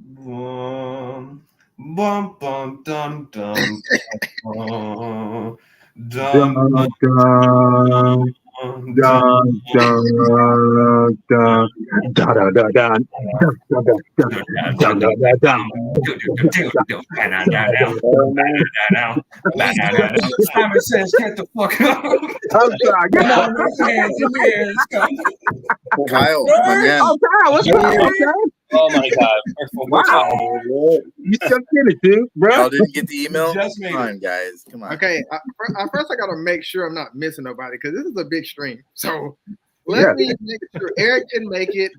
Bum, bum, bum, dum, dum, dum, Dun, dum, dun, dum, dum. dun, dun, dun, dun, dun, dun, dun, dun, dun, dun, dun, dun, dun, Oh my. Simon says, "Get the fuck up! I'm sorry. Come on, raise your hands in the air. Let's go." Kyle, my man. Okay, what's up? Okay. Oh my God. Wow. You stuck in it, dude, bro. Y'all didn't get the email? Just made Come it. on, guys. Come on. Okay, first I gotta make sure I'm not missing nobody because this is a big stream. So Yeah. let me make sure Eric can make it.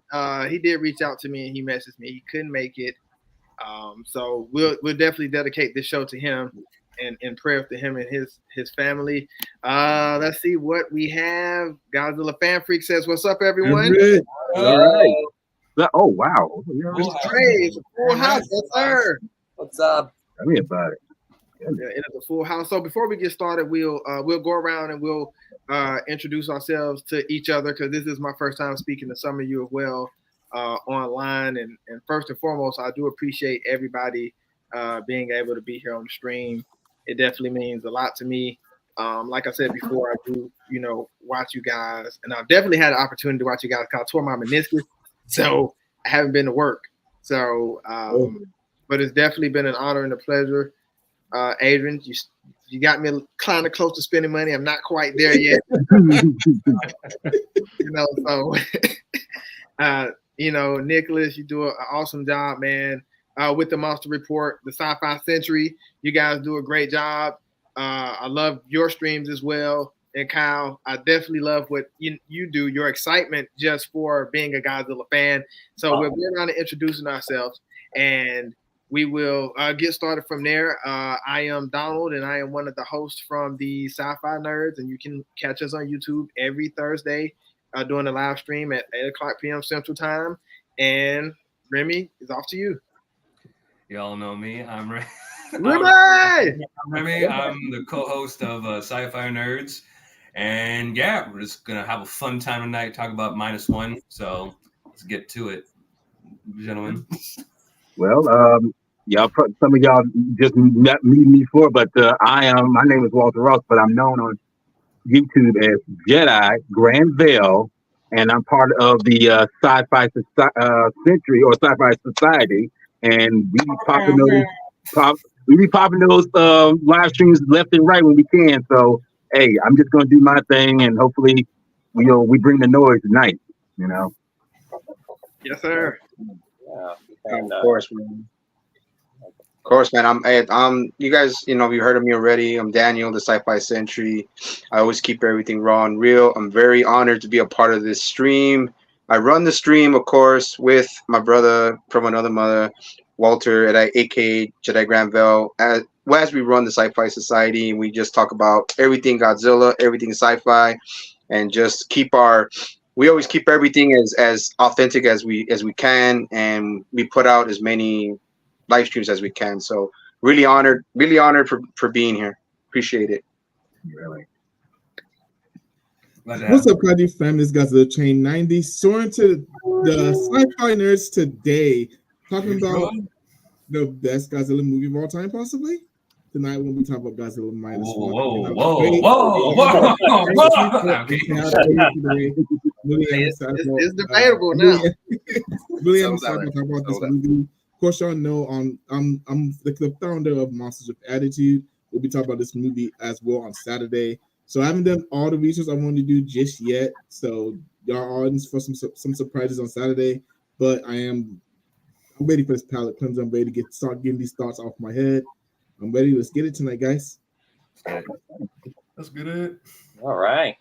He did reach out to me and he messaged me. He couldn't make it. So we'll definitely dedicate this show to him and prayer to him and his family. Let's see what we have. Godzilla Fan Freak says, "What's up, everyone?" Good. All right. Oh, Oh, wow. Mr. Trey, it's a full house, yes, sir. What's up? Tell me about it. Yeah, it is a full house. So before we get started, we'll go around and we'll introduce ourselves to each other because this is my first time speaking to some of you as well online. And first and foremost, I do appreciate everybody being able to be here on the stream. It definitely means a lot to me. Like I said before, I do watch you guys, and I've definitely had the opportunity to watch you guys because I tore my meniscus, so I haven't been to work. So, but it's definitely been an honor and a pleasure. Adrian, you got me kind of close to spending money. I'm not quite there yet. Nicholas, you do an awesome job, man. With the Monster Report, the Sci-Fi Century, you guys do a great job. I love your streams as well. And Kyle, I definitely love what you do, your excitement just for being a Godzilla fan. So we'll be around to introducing ourselves, and we will get started from there. I am Donald, and I am one of the hosts from the Sci-Fi Nerds, and you can catch us on YouTube every Thursday doing a live stream at 8 o'clock p.m. Central Time. And Remy, it's off to you. Y'all know me. I'm Remy. Remy! Remy. I'm the co-host of Sci-Fi Nerds. And yeah, we're just going to have a fun time tonight, talk about Minus One. So let's get to it, gentlemen. Well, some of y'all just met me before, but my name is Walter Ross, but I'm known on YouTube as Jedi Granville, and I'm part of the Sci-Fi Century or Sci-Fi Society, and we be popping those live streams left and right when we can. So hey, I'm just gonna do my thing, and hopefully we bring the noise tonight. Yes, sir. Yeah. Of course, man. Of course, man. I'm you guys, you heard of me already. I'm Daniel, the Sci-Fi Century. I always keep everything raw and real. I'm very honored to be a part of this stream. I run the stream, of course, with my brother from another mother, Walter, at aka Jedi Granville. As we run the Sci-Fi Society, we just talk about everything Godzilla, everything sci-fi, and just we always keep everything as authentic as we can, and we put out as many live streams as we can. So really honored for being here. Appreciate it. Really. What's up, Kaiju fam? This guy's the Chain 90 soaring to the Sci-Fi Nerds today, talking about the best Godzilla movie of all time, possibly. Tonight when we talk about Godzilla Minus One. It's debatable now. Really, I'm excited to talk about this movie. Of course, y'all know I'm the founder of Monsters with Attitude. We'll be talking about this movie as well on Saturday. So I haven't done all the research I want to do just yet. So y'all are in for some surprises on Saturday. But I'm ready for this palate cleanse. I'm ready to start getting these thoughts off my head. I'm ready. Let's get it tonight, guys. Let's get it. All right.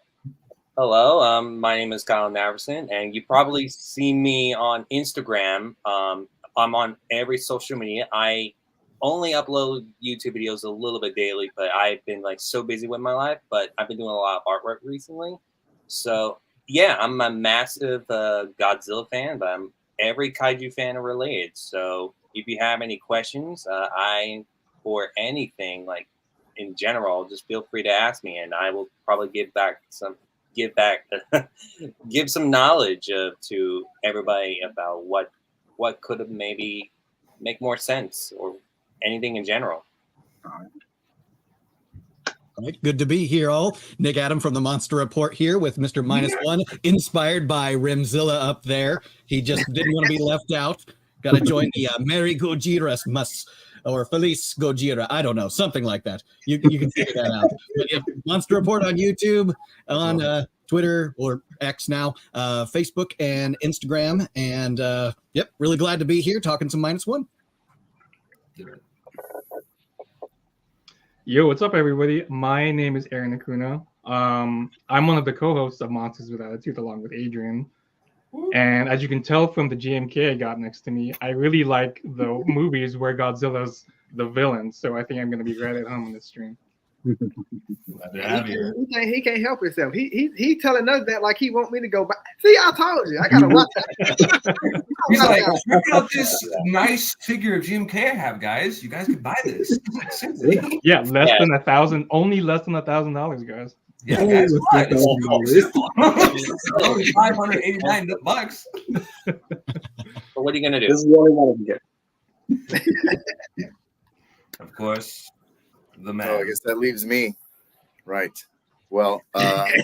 Hello, my name is Kyle Naverson, and you probably see me on Instagram. I'm on every social media. I only upload YouTube videos a little bit daily, but I've been so busy with my life. But I've been doing a lot of artwork recently. So yeah, I'm a massive Godzilla fan, but I'm every kaiju fan related. So if you have any questions, or anything in general, just feel free to ask me, and I will probably give some knowledge to everybody about what could have maybe make more sense, or anything in general. All right, good to be here, all. Nick Adam from the Monster Report here with Mr. Minus One, inspired by Rimzilla up there. He just didn't want to be left out. Got to join the Merry Gojira's must, or Feliz Gojira. I don't know, something like that. You can figure that out. But yeah, Monster Report on YouTube, on Twitter or X now, Facebook and Instagram. And yep, really glad to be here talking some Minus One. Yo, what's up, everybody? My name is Aaron Acuna. I'm one of the co-hosts of Monsters with Attitude, along with Adrian. And as you can tell from the GMK I got next to me, I really like the movies where Godzilla's the villain. So I think I'm going to be right at home on this stream. He can't help himself. He telling us that like he want me to go back. See, I told you. I gotta watch that. He's like, check out this nice figure of GMK I have, guys. You guys could buy this. Yeah, less than $1,000. Only less than $1,000, guys. Yeah, guys, it's only $589. But what are you gonna do? This is the only one I can get. Of course, the man. Oh, I guess that leaves me. Right. Well, I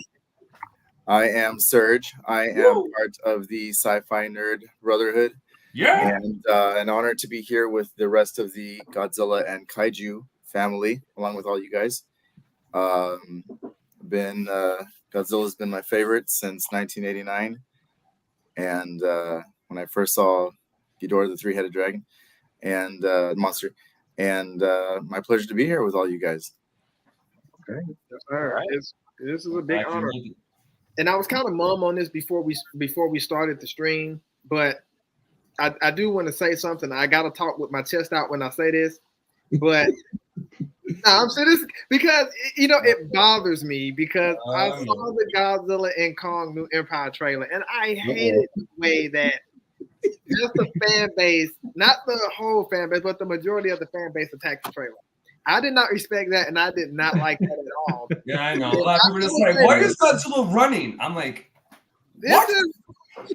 am Serge. I am part of the Sci-Fi Nerd Brotherhood. Yeah. And an honor to be here with the rest of the Godzilla and Kaiju family, along with all you guys. Godzilla's been my favorite since 1989. And when I first saw Ghidorah, the three-headed dragon, and monster. And my pleasure to be here with all you guys. Okay. All right. This is a big honor. And I was kind of mum on this before we started the stream, but I do want to say something. I got to talk with my chest out when I say this, but I'm saying this because it bothers me because I saw the Godzilla and Kong New Empire trailer, and I hated the way that just the fan base, not the whole fan base, but the majority of the fan base attacked the trailer. I did not respect that, and I did not like that at all. Yeah, I know. A lot of people are just like, why is Godzilla running? I'm like, what?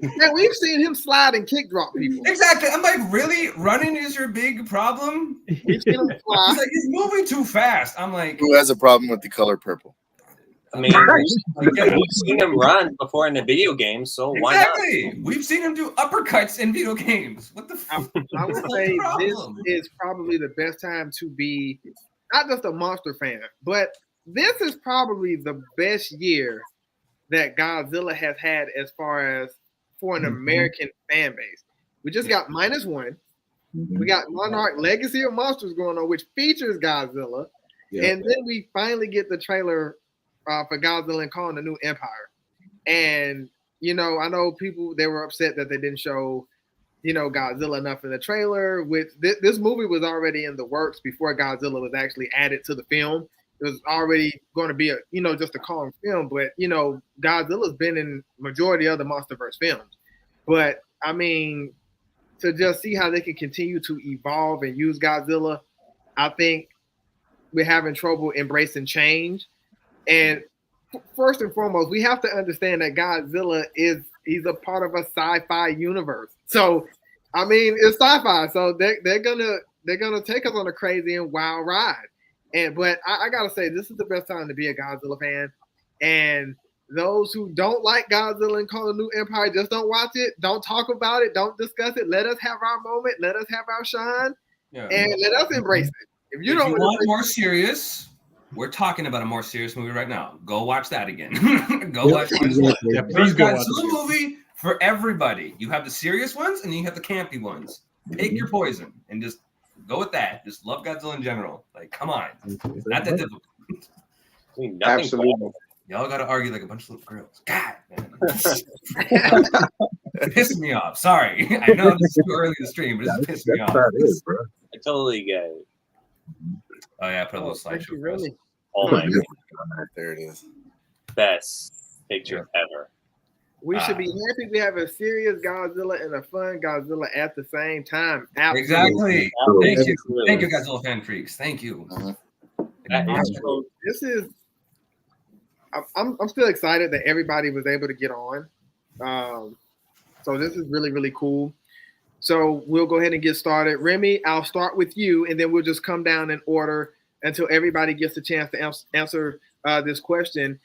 Man, we've seen him slide and kick drop people. Exactly. I'm like, really? Running is your big problem? We've seen him fly. He's like, he's moving too fast. I'm like, who has a problem with the color purple? I mean, we've seen him run before in the video games, so why not? Exactly. We've seen him do uppercuts in video games. What the fuck? I would say this is probably the best time to be not just a monster fan, but this is probably the best year that Godzilla has had as far as for an American fan base. We just got Minus One. We got Monarch Legacy of Monsters going on, which features Godzilla. Yeah. And then we finally get the trailer for Godzilla and Kong, the New Empire. And, I know people, they were upset that they didn't show, Godzilla enough in the trailer. This movie was already in the works before Godzilla was actually added to the film. It was already going to be just a Kong film, but Godzilla's been in majority of the MonsterVerse films. But I mean, to just see how they can continue to evolve and use Godzilla, I think we're having trouble embracing change. And first and foremost, we have to understand that Godzilla he's a part of a sci-fi universe. So I mean, it's sci-fi, so they're gonna take us on a crazy and wild ride. But I gotta say, this is the best time to be a Godzilla fan. And those who don't like Godzilla and Kong the New Empire, just don't watch it. Don't talk about it. Don't discuss it. Let us have our moment. Let us have our shine. Yeah. And let us embrace it. If you want more serious, we're talking about a more serious movie right now. Go watch that again. Go watch this one. Yeah, please go watch the movie for everybody. You have the serious ones and you have the campy ones. Pick your poison and just go with that. Just love Godzilla in general. Like, come on. It's not that difficult. Absolutely. Y'all got to argue like a bunch of little girls. God, man. Pissing me off. Sorry. I know this is too early to stream, but it's pissing me off. I totally get it. Oh, yeah. Put a little slideshow for us. Oh, my God. There it is. Best picture ever. We should be happy we have a serious Godzilla and a fun Godzilla at the same time. Absolutely. Exactly. Thank you, Godzilla fan freaks. Thank you. This is. I'm still excited that everybody was able to get on. So this is really, really cool. So we'll go ahead and get started. Remy, I'll start with you, and then we'll just come down in order until everybody gets a chance to answer this question.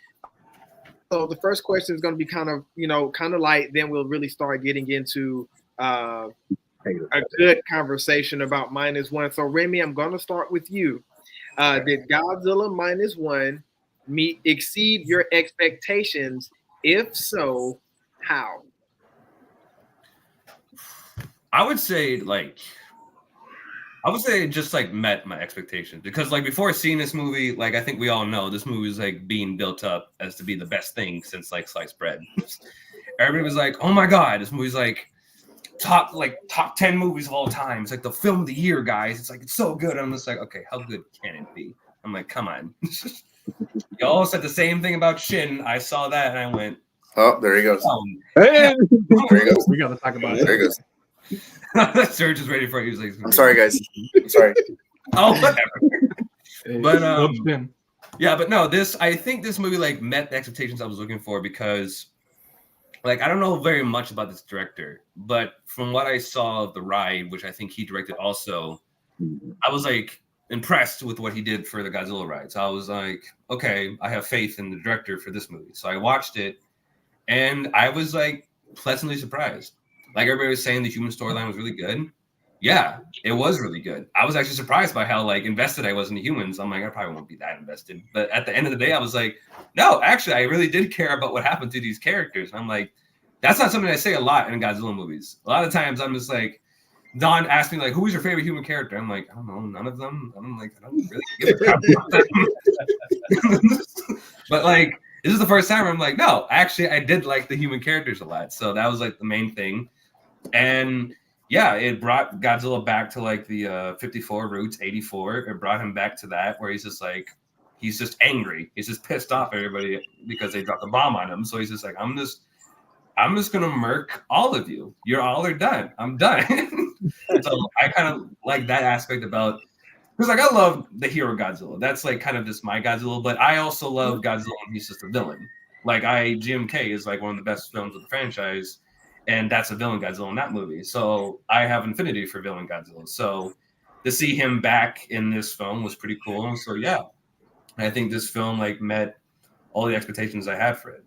So the first question is going to be kind of light. Then we'll really start getting into a good conversation about Minus One. So Remy, I'm going to start with you. Did Godzilla Minus One exceed your expectations? If so, how? I would say it just like met my expectations, because like before seeing this movie, like I think we all know this movie was like being built up as to be the best thing since like sliced bread. Everybody was like, "Oh my god, this movie's like top 10 movies of all time. It's like the film of the year, guys. It's like it's so good." I'm just like, okay, how good can it be? I'm like, come on. Y'all said the same thing about Shin. I saw that and I went, oh, there he goes. Hey. There he goes. We got to talk about it. There he goes. Serge is ready for it. He was like, I'm sorry, guys. I'm sorry. Oh, whatever. But yeah, but no, I think this movie like met the expectations I was looking for, because like I don't know very much about this director, but from what I saw of The Ride, which I think he directed also, I was like impressed with what he did for the Godzilla ride. So I was like, okay, I have faith in the director for this movie. So I watched it and I was like pleasantly surprised. Like everybody was saying the human storyline was really good. Yeah, it was really good. I was actually surprised by how like invested I was in the humans. I'm like, I probably won't be that invested. But at the end of the day, I was like, no, actually, I really did care about what happened to these characters. And I'm like, that's not something I say a lot in Godzilla movies. A lot of times I'm just like, Don asked me like, who is your favorite human character? I'm like, I don't know, none of them. I'm like, I don't really give a crap about them. But like, this is the first time where I'm like, no, actually, I did like the human characters a lot. So that was like the main thing. And yeah, it brought Godzilla back to like the 54 roots, 84. It brought him back to that where he's just like, he's just angry. He's just pissed off at everybody because they dropped a bomb on him. So he's just like, I'm just gonna murk all of you. You're all are done. I'm done. So I kind of like that aspect about, because like I love the hero Godzilla. That's like kind of just my Godzilla, but I also love Godzilla when he's just a villain. Like GMK is like one of the best films of the franchise, and that's a villain Godzilla in that movie. So I have an affinity for villain Godzilla. So to see him back in this film was pretty cool. So yeah, I think this film like met all the expectations I had for it.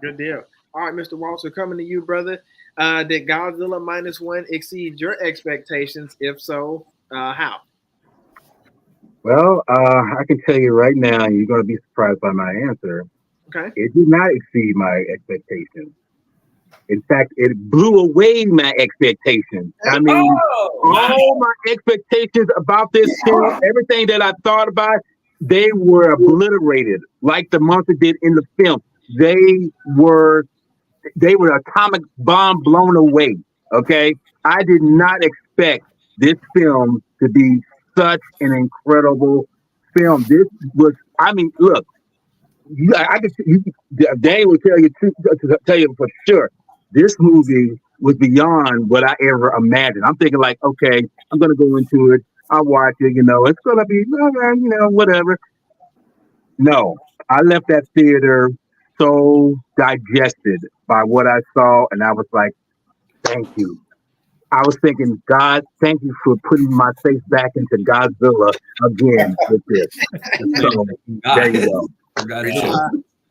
Good deal. All right, Mr. Walter, coming to you, brother. Did Godzilla Minus One exceed your expectations? If so, how? Well, I can tell you right now, you're going to be surprised by my answer. Okay. It did not exceed my expectations. In fact, it blew away my expectations. I mean, all my expectations about this film, everything that I thought about, they were obliterated like the monster did in the film. They were atomic bomb blown away. Okay. I did not expect this film to be such an incredible film. This was, I mean, look, Dane will tell you for sure, this movie was beyond what I ever imagined. I'm thinking like, okay, I'm going to go into it. I'll watch it, it's going to be, whatever. No, I left that theater so digested by what I saw, and I was like, thank you. I was thinking, God, thank you for putting my face back into Godzilla again with this. So, there you go.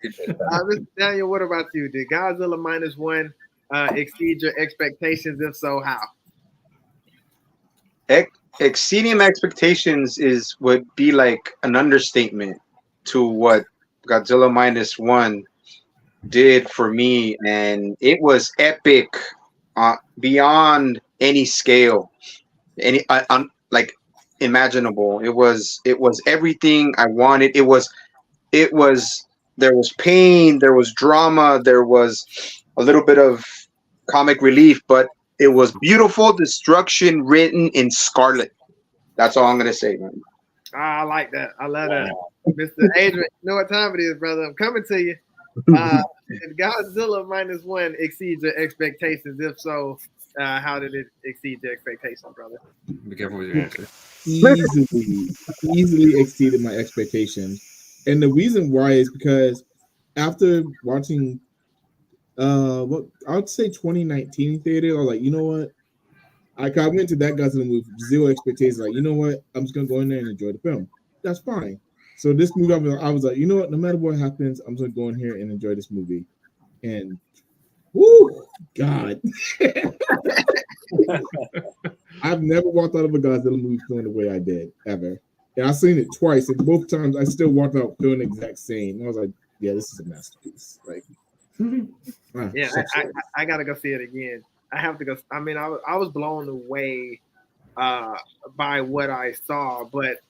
Mr. Daniel, what about you? Did Godzilla Minus One exceed your expectations? If so, how? Exceeding my expectations would be like an understatement to what Godzilla Minus One did for me, and it was epic beyond any scale, any like imaginable. It was everything I wanted. It was there was pain, there was drama, there was a little bit of comic relief, but it was beautiful destruction written in scarlet. That's all I'm gonna say, man. I like that. I love that. Mr. Adrian, you know what time it is, brother. I'm coming to you. Did Godzilla Minus One exceed your expectations? If so, how did it exceed your expectations, brother? Be careful with your answer. Easily exceeded my expectations. And the reason why is because after watching what I would say 2019 theater, I was like, you know what? I went to that Godzilla movie, zero expectations. Like, you know what? I'm just gonna go in there and enjoy the film. That's fine. So this movie, I was like, you know what? No matter what happens, I'm just gonna go in here and enjoy this movie. And whoo, God, I've never walked out of a Godzilla movie feeling the way I did ever. And I've seen it twice, and both times I still walked out feeling the exact same. And I was like, yeah, this is a masterpiece. Like, yeah, I gotta go see it again. I have to go. I mean, I was blown away by what I saw, but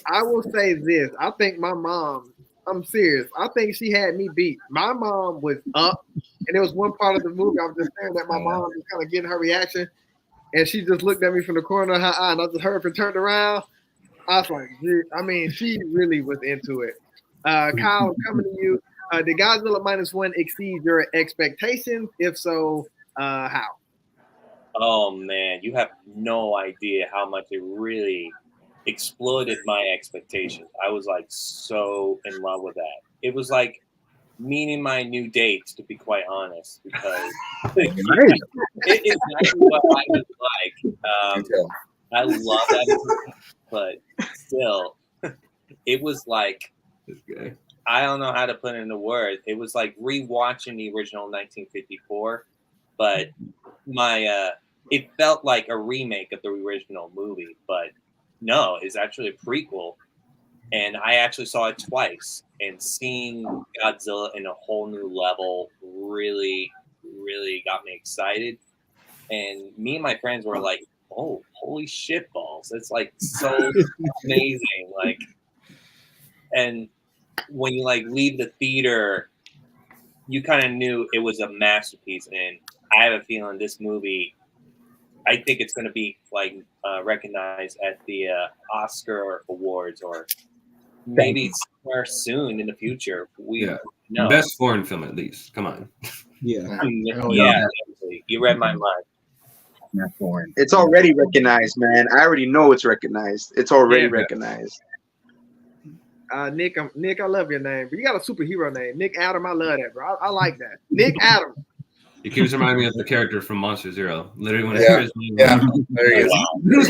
I will say this: I think my mom. I'm serious. I think she had me beat. My mom was up, and there was one part of the movie I was just staring at my mom, just kind of getting her reaction, and she just looked at me from the corner of her eye, and I just heard her turn around. I was like, I mean, she really was into it. Kyle, coming to you. Did Godzilla Minus One exceed your expectations? If so, how? Oh man, you have no idea how much it really exploded my expectations. I was like so in love with that. It was like meeting my new date, to be quite honest, because it is exactly what I was like. I love that, but still, it was like, I don't know how to put it into words. It was like rewatching the original 1954, but it felt like a remake of the original movie, but no, it's actually a prequel. And I actually saw it twice, and seeing Godzilla in a whole new level really, really got me excited. And me and my friends were like, oh, holy shit balls. It's like so amazing. Like, and when you like leave the theater, you kind of knew it was a masterpiece. And I have a feeling this movie, I think it's going to be like recognized at the Oscar Awards, or maybe somewhere soon in the future. We know. Best foreign film, at least. Come on. Yeah, you read my mind. It's already recognized, man. I already know it's recognized. It's already recognized. Nick, I love your name, but you got a superhero name, Nick Adam. I love that, bro. I like that, Nick Adam. It keeps reminding me of the character from Monster Zero. Literally, when I hear his name, there he is.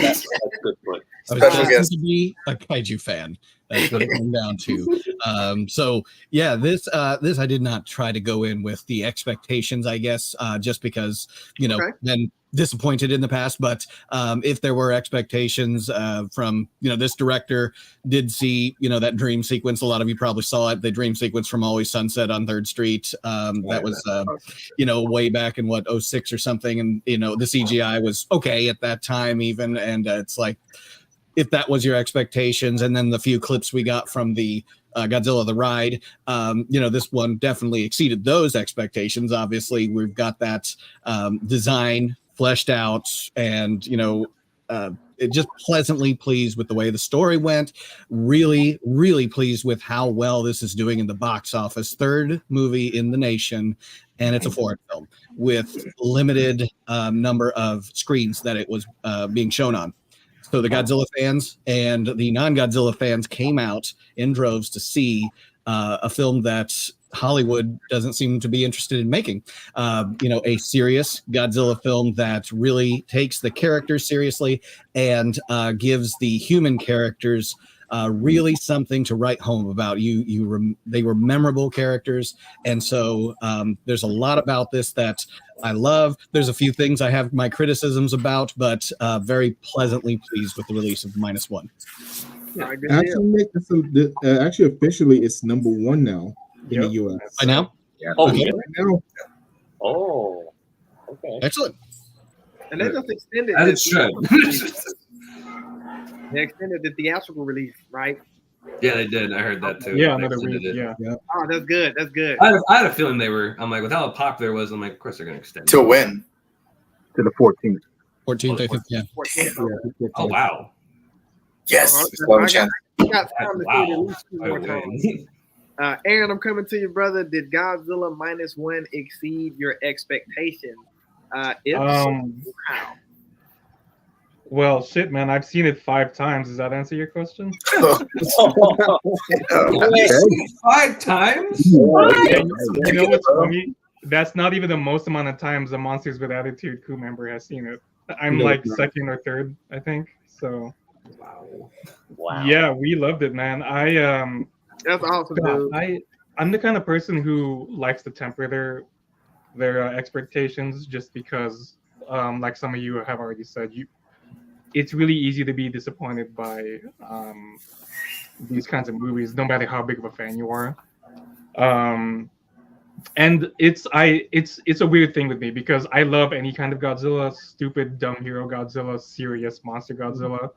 That's good point. I was to be a kaiju fan. That's what it came down to. So yeah, this I did not try to go in with the expectations, I guess, just because been disappointed in the past. But if there were expectations from this director, did see that dream sequence. A lot of you probably saw it. The dream sequence from Always Sunset on 3rd Street. That was way back in 2006 or something, and the CGI was okay at that time even, and it's like, if that was your expectations, and then the few clips we got from the Godzilla the Ride, this one definitely exceeded those expectations. Obviously, we've got that design fleshed out, and it just pleasantly pleased with the way the story went. Really, really pleased with how well this is doing in the box office. 3rd movie in the nation, and it's a foreign film with limited number of screens that it was being shown on. So the Godzilla fans and the non-Godzilla fans came out in droves to see a film that Hollywood doesn't seem to be interested in making. A serious Godzilla film that really takes the characters seriously and gives the human characters really something to write home about. They were memorable characters, and so there's a lot about this that I love. There's a few things I have my criticisms about, but very pleasantly pleased with the release of Minus One. Yeah, actually, officially, it's number 1 now in the U.S. By now? Yeah. Oh, okay. Now. Oh, okay. Excellent. And they just extended. That is true. They extended the theatrical release, right? Yeah, they did. I heard that too. Yeah, another week. Yeah. Oh, that's good. That's good. I had a feeling I'm like, with how popular it was, I'm like, of course they're going to extend it. To when? To the 14th. 14th, I think. Yeah. 14th. Oh, wow. Yes. I got time to see it at least 2 more times. Aaron, I'm coming to you, brother. Did Godzilla Minus One exceed your expectations? If so, how? Well, shit, man. I've seen it 5 times. Does that answer your question? 5 times? You know what's funny? That's not even the most amount of times the Monsters with Attitude crew member has seen it. I'm like second or third, I think. So, wow. Yeah, we loved it, man. That's awesome, God, dude. I'm the kind of person who likes to temper their expectations, just because, like some of you have already said, it's really easy to be disappointed by these kinds of movies, no matter how big of a fan you are. And it's a weird thing with me, because I love any kind of Godzilla, stupid, dumb hero Godzilla, serious monster Godzilla,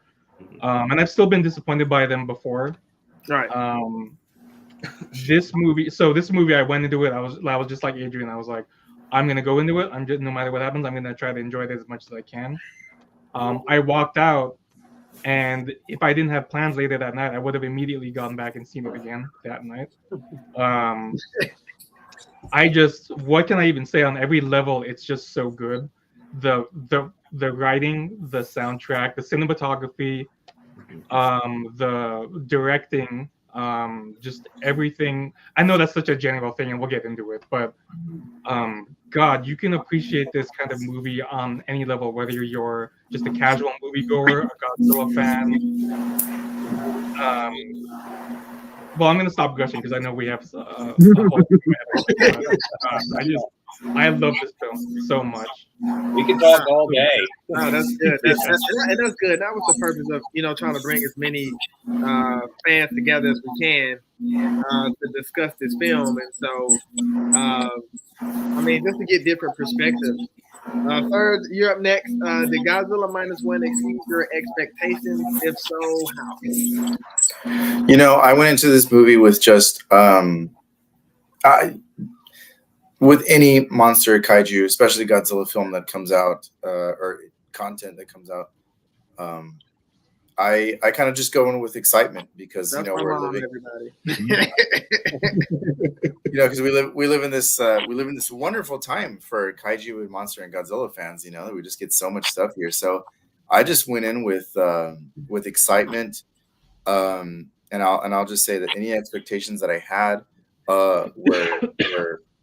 and I've still been disappointed by them before. Right. This movie, I went into it. I was just like Adrian. I was like, I'm gonna go into it. I'm just, no matter what happens, I'm gonna try to enjoy it as much as I can. I walked out, and if I didn't have plans later that night, I would have immediately gone back and seen it again that night. What can I even say? On every level, it's just so good. The writing, the soundtrack, the cinematography, the directing, just everything. I know that's such a general thing, and we'll get into it, but God, you can appreciate this kind of movie on any level, whether you're just a casual moviegoer, a Godzilla fan. Well, I'm gonna stop gushing because I know we have a whole I love this film so much. We can talk all day. Oh, that's good. That's good. That was the purpose of trying to bring as many fans together as we can to discuss this film. And so, I mean, just to get different perspectives. Third, you're up next. Did Godzilla Minus One exceed your expectations? If so, how? I went into this movie with just with any monster kaiju, especially Godzilla film that comes out or content that comes out, I kind of just go in with excitement because we're living. Because we live in this wonderful time for kaiju and monster and Godzilla fans. We just get so much stuff here. So I just went in with excitement, and I'll just say that any expectations that I had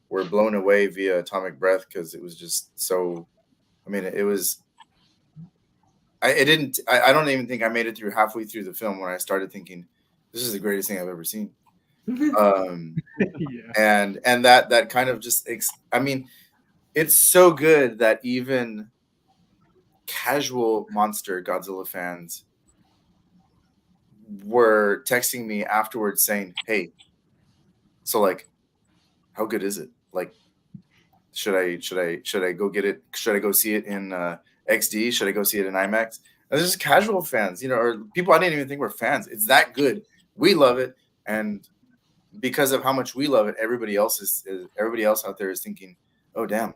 were blown away via Atomic Breath, because it was just so. I mean, it was. I don't even think I made it through halfway through the film when I started thinking, this is the greatest thing I've ever seen. And that kind of just, I mean, it's so good that even casual monster Godzilla fans were texting me afterwards saying, hey, so like, how good is it? Like, should I go get it? Should I go see it in XD? Should I go see it in IMAX? And there's just casual fans, or people I didn't even think were fans. It's that good. We love it, and because of how much we love it, everybody else out there is thinking, "Oh damn,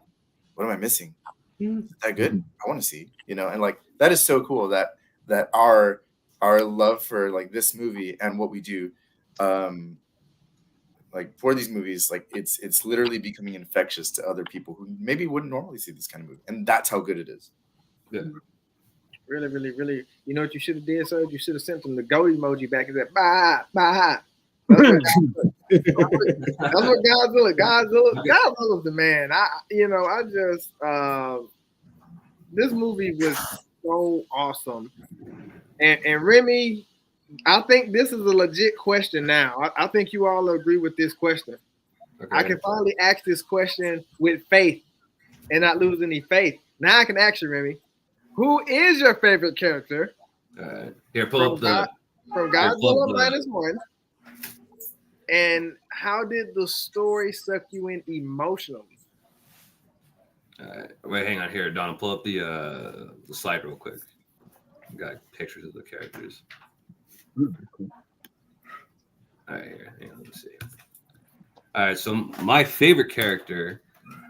what am I missing? Is that good? I want to see." And like that is so cool that our love for like this movie and what we do, like for these movies, like it's literally becoming infectious to other people who maybe wouldn't normally see this kind of movie, and that's how good it is. Yeah. Really, really, really. You know what you should have did, sir? You should have sent them the goat emoji back and said, bye, bye. That's what Godzilla's the man. This movie was so awesome. And Remy, I think this is a legit question now. I think you all agree with this question. Okay. I can finally ask this question with faith and not lose any faith. Now I can ask you, Remy, who is your favorite character? Here, pull up from Godzilla Minus One. And how did the story suck you in emotionally? Wait, hang on here, Donald. Pull up the slide real quick. We got pictures of the characters. All right, here. Hang on, let me see. All right, so my favorite character.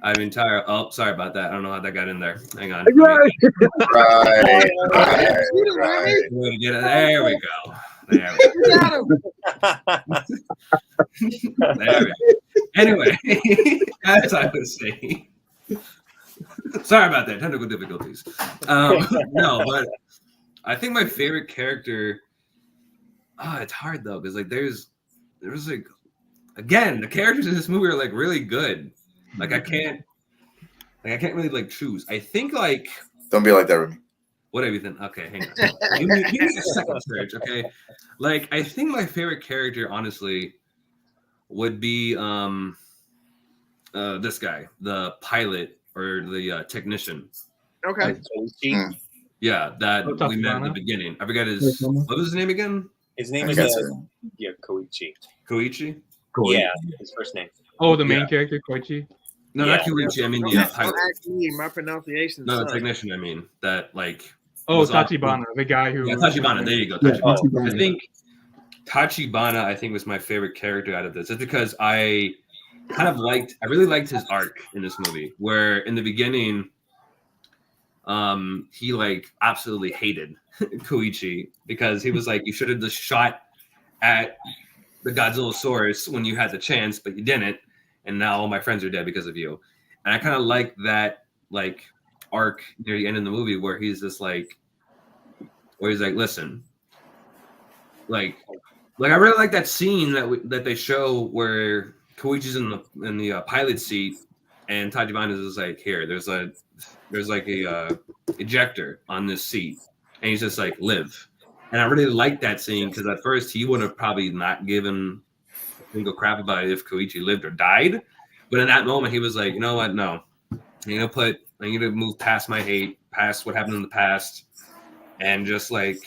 Oh, sorry about that. I don't know how that got in there. Hang on. Right. There we go. There we go. Anyway, as I was saying, sorry about that. Technical difficulties. No, but I think my favorite character. It's hard though, because like there's like, again, the characters in this movie are like really good. Like I can't really like choose. I think like Don't be like that, Remy. Whatever you think. Okay, hang on. Give me a second, Serge. Okay, like I think my favorite character, honestly, would be this guy, the pilot or the technician. Okay. Yeah, that we met at the beginning. I forgot what was his name again? His name is Koichi. Koichi? Yeah, his first name. Oh, the main character, Koichi? No, not Koichi. I mean the pilot. Actually, my pronunciation. No, the technician. I mean that like. Oh, Tachibana, the guy who. Yeah, Tachibana. There you go. Tachibana. I think Tachibana. I think was my favorite character out of this. It's because I really liked his arc in this movie, where in the beginning, he like absolutely hated Koichi because he was like, you should have just shot at the Godzillasaurus when you had the chance, but you didn't, and now all my friends are dead because of you. And I kind of like that like arc near the end of the movie where he's like, listen, like I really like that scene that they show where Koichi's in the pilot seat and Tachibana is just like, here, there's like a ejector on this seat, and he's just like, live. And I really like that scene because at first he would have probably not given a single crap about if Koichi lived or died, but in that moment he was like, you know what, no, I need to move past my hate, past what happened in the past, and just like,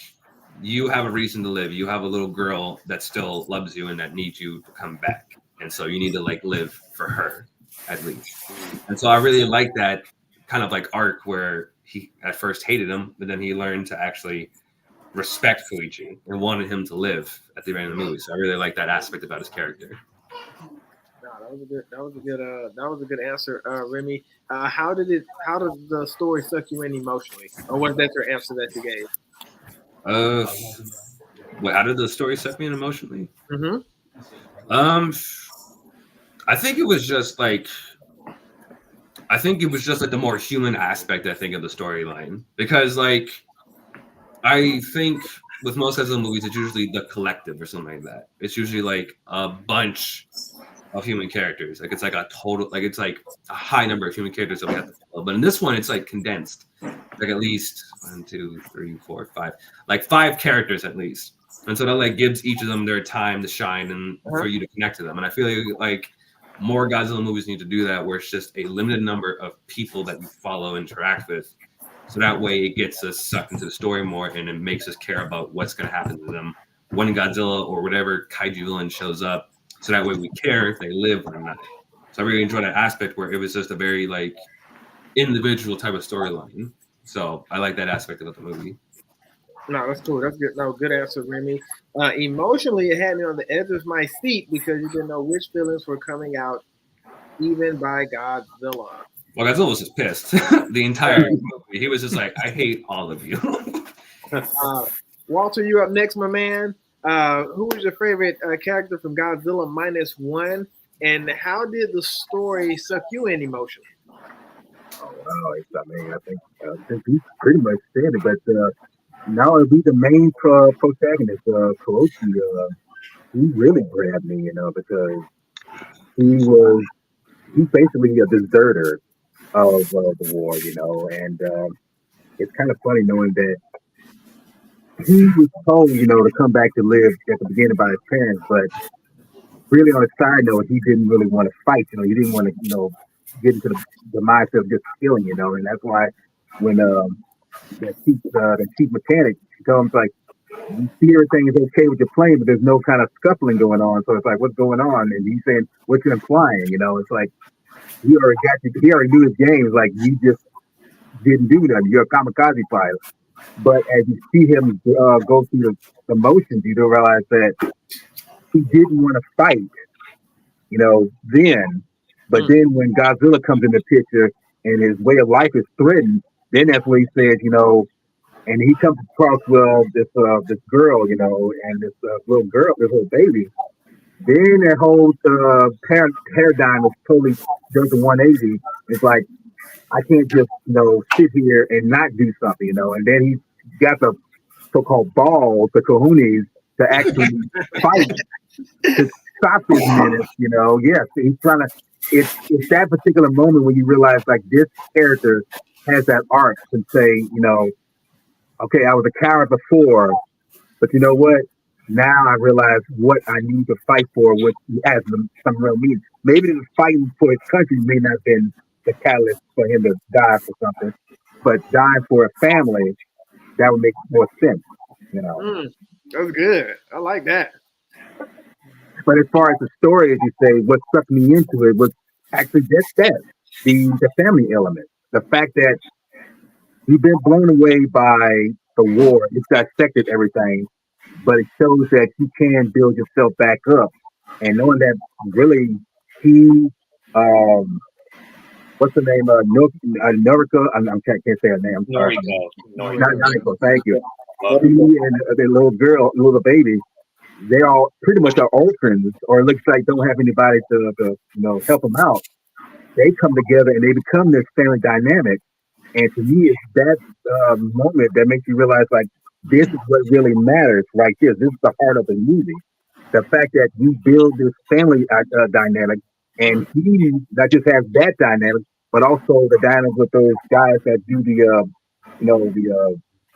you have a reason to live. You have a little girl that still loves you and that needs you to come back, and so you need to like live for her at least. And so I really like that kind of like arc where he at first hated him, but then he learned to actually respect Koichi and wanted him to live at the end of the movie. So I really like that aspect about his character. No, that was a good answer, Remy. How did the story suck you in emotionally, or was that your answer that you gave? How did the story suck me in emotionally? Mm-hmm. I think it was just like the more human aspect, I think, of the storyline. Because like I think with most Godzilla movies, it's usually the collective or something like that. It's usually like a bunch of human characters. Like it's like it's like a high number of human characters that we have to follow. But in this one, it's like condensed. Like at least 1, 2, 3, 4, 5. Like 5 characters at least. And so that like gives each of them their time to shine and for you to connect to them. And I feel like more Godzilla movies need to do that, where it's just a limited number of people that you follow, interact with. So that way it gets us sucked into the story more, and it makes us care about what's going to happen to them when Godzilla or whatever kaiju villain shows up. So that way we care if they live or not. So I really enjoyed that aspect where it was just a very like individual type of storyline. So I like that aspect about the movie. No, that's cool. That's good. No, good answer, Remy. Emotionally, it had me on the edge of my seat because you didn't know which feelings were coming out, even by Godzilla. Well, Godzilla was just pissed the entire movie. He was just like, I hate all of you. Walter, you up next, my man. Who was your favorite character from Godzilla Minus One, and how did the story suck you in emotionally? Oh, wow. I mean, I think he pretty much said it, but now it'll be the main protagonist, Koichi. He really grabbed me, because he's basically a deserter of the war, and it's kind of funny knowing that he was told, to come back to live at the beginning by his parents, but really on a side note, he didn't really want to fight, he didn't want to, get into the mindset of just killing, and that's why when the chief mechanic comes, like, you see everything is okay with your plane, but there's no kind of scuffling going on, so it's like, what's going on? And he's saying, what you're implying, it's like, he already knew his game. It's like, you just didn't do that. You're a kamikaze pilot. But as you see him go through the motions, you don't realize that he didn't want to fight, then. But then when Godzilla comes in the picture and his way of life is threatened, then that's what he says, and he comes across this girl, and this little baby. Then that whole paradigm is totally does a 180. It's like, I can't just, sit here and not do something, and then he got the so-called balls, the cojones, to actually fight to stop this menace, Yes, he's trying to. It's that particular moment when you realize, like, this character has that arc to say, you know, okay, I was a coward before, but you know what? Now I realize what I need to fight for, which has some real meaning. Maybe the fighting for his country may not have been the catalyst for him to die for something, but dying for a family, that would make more sense, you know. That's good. I like that. But as far as the story, as you say, what sucked me into it was actually just that, the family element. The fact that you've been blown away by the war, it's dissected everything, but it shows that you can build yourself back up. And knowing that really he, what's the name? Noriko, I can't say her name. I'm sorry. Noriko, thank you. He and the little girl, little baby, they all pretty much are orphans, or it looks like don't have anybody to you know, help them out. They come together and they become this family dynamic. And to me, it's that moment that makes you realize, like, this is what really matters right here. This is the heart of the movie. The fact that you build this family dynamic, and he not just has that dynamic, but also the dynamic with those guys that do the, you know,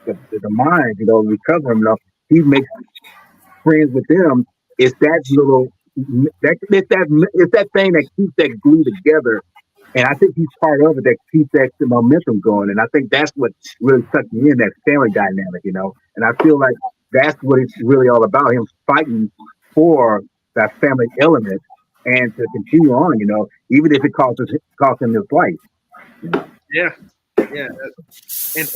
the mind, you know, recover him. You know, he makes friends with them. It's that little, it's that thing that keeps that glue together. And I think he's part of it that keeps that momentum going. And I think that's what really sucked me in, that family dynamic, you know. And I feel like that's what it's really all about, him fighting for that family element and to continue on, you know, even if it costs him his life. You know? Yeah. Yeah. And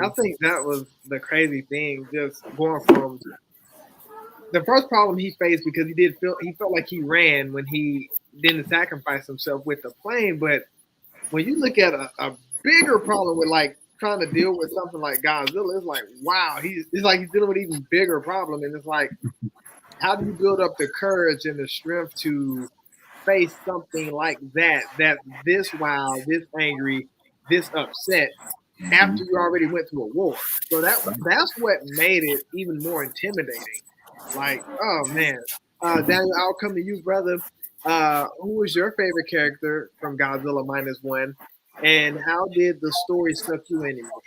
I think that was the crazy thing, just going from the first problem he faced, because he felt like he ran when he didn't sacrifice himself with the plane. But when you look at a bigger problem with like trying to deal with something like Godzilla, it's like, wow, it's like he's dealing with an even bigger problem. And it's like, how do you build up the courage and the strength to face something like that this wild, this angry, this upset after you already went through a war? So that's what made it even more intimidating. Like, oh man. Daniel, I'll come to you, brother. Who was your favorite character from Godzilla Minus One, and how did the story suck you in emotionally?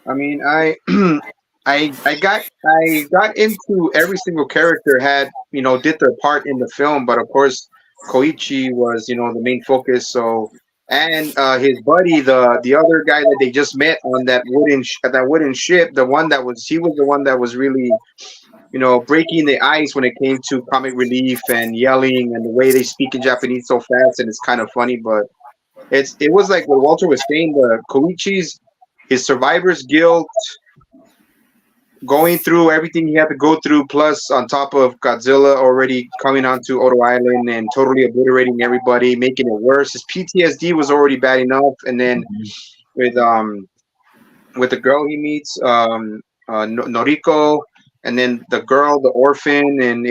I mean, I got into every single character had, you know, did their part in the film, but of course Koichi was, you know, the main focus. So, and his buddy, the other guy that they just met on that wooden ship, he was the one that was really, you know, breaking the ice when it came to comic relief and yelling and the way they speak in Japanese so fast, and it's kind of funny, but it was like what Walter was saying, the Koichi's, his survivor's guilt, going through everything he had to go through, plus on top of Godzilla already coming onto Odo Island and totally obliterating everybody, making it worse. His PTSD was already bad enough, and then with the girl he meets, Noriko, and then the girl, the orphan, and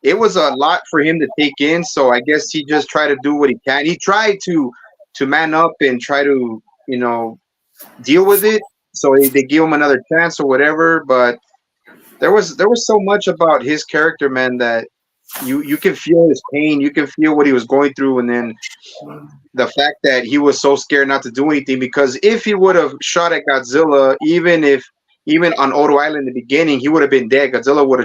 it was a lot for him to take in. So I guess he just tried to do what he can. He tried to man up and try to, you know, deal with it. So they give him another chance or whatever. But there was so much about his character, man, that you can feel his pain, you can feel what he was going through, and then the fact that he was so scared not to do anything, because if he would have shot at Godzilla, even on Odo Island in the beginning, he would have been dead. Godzilla would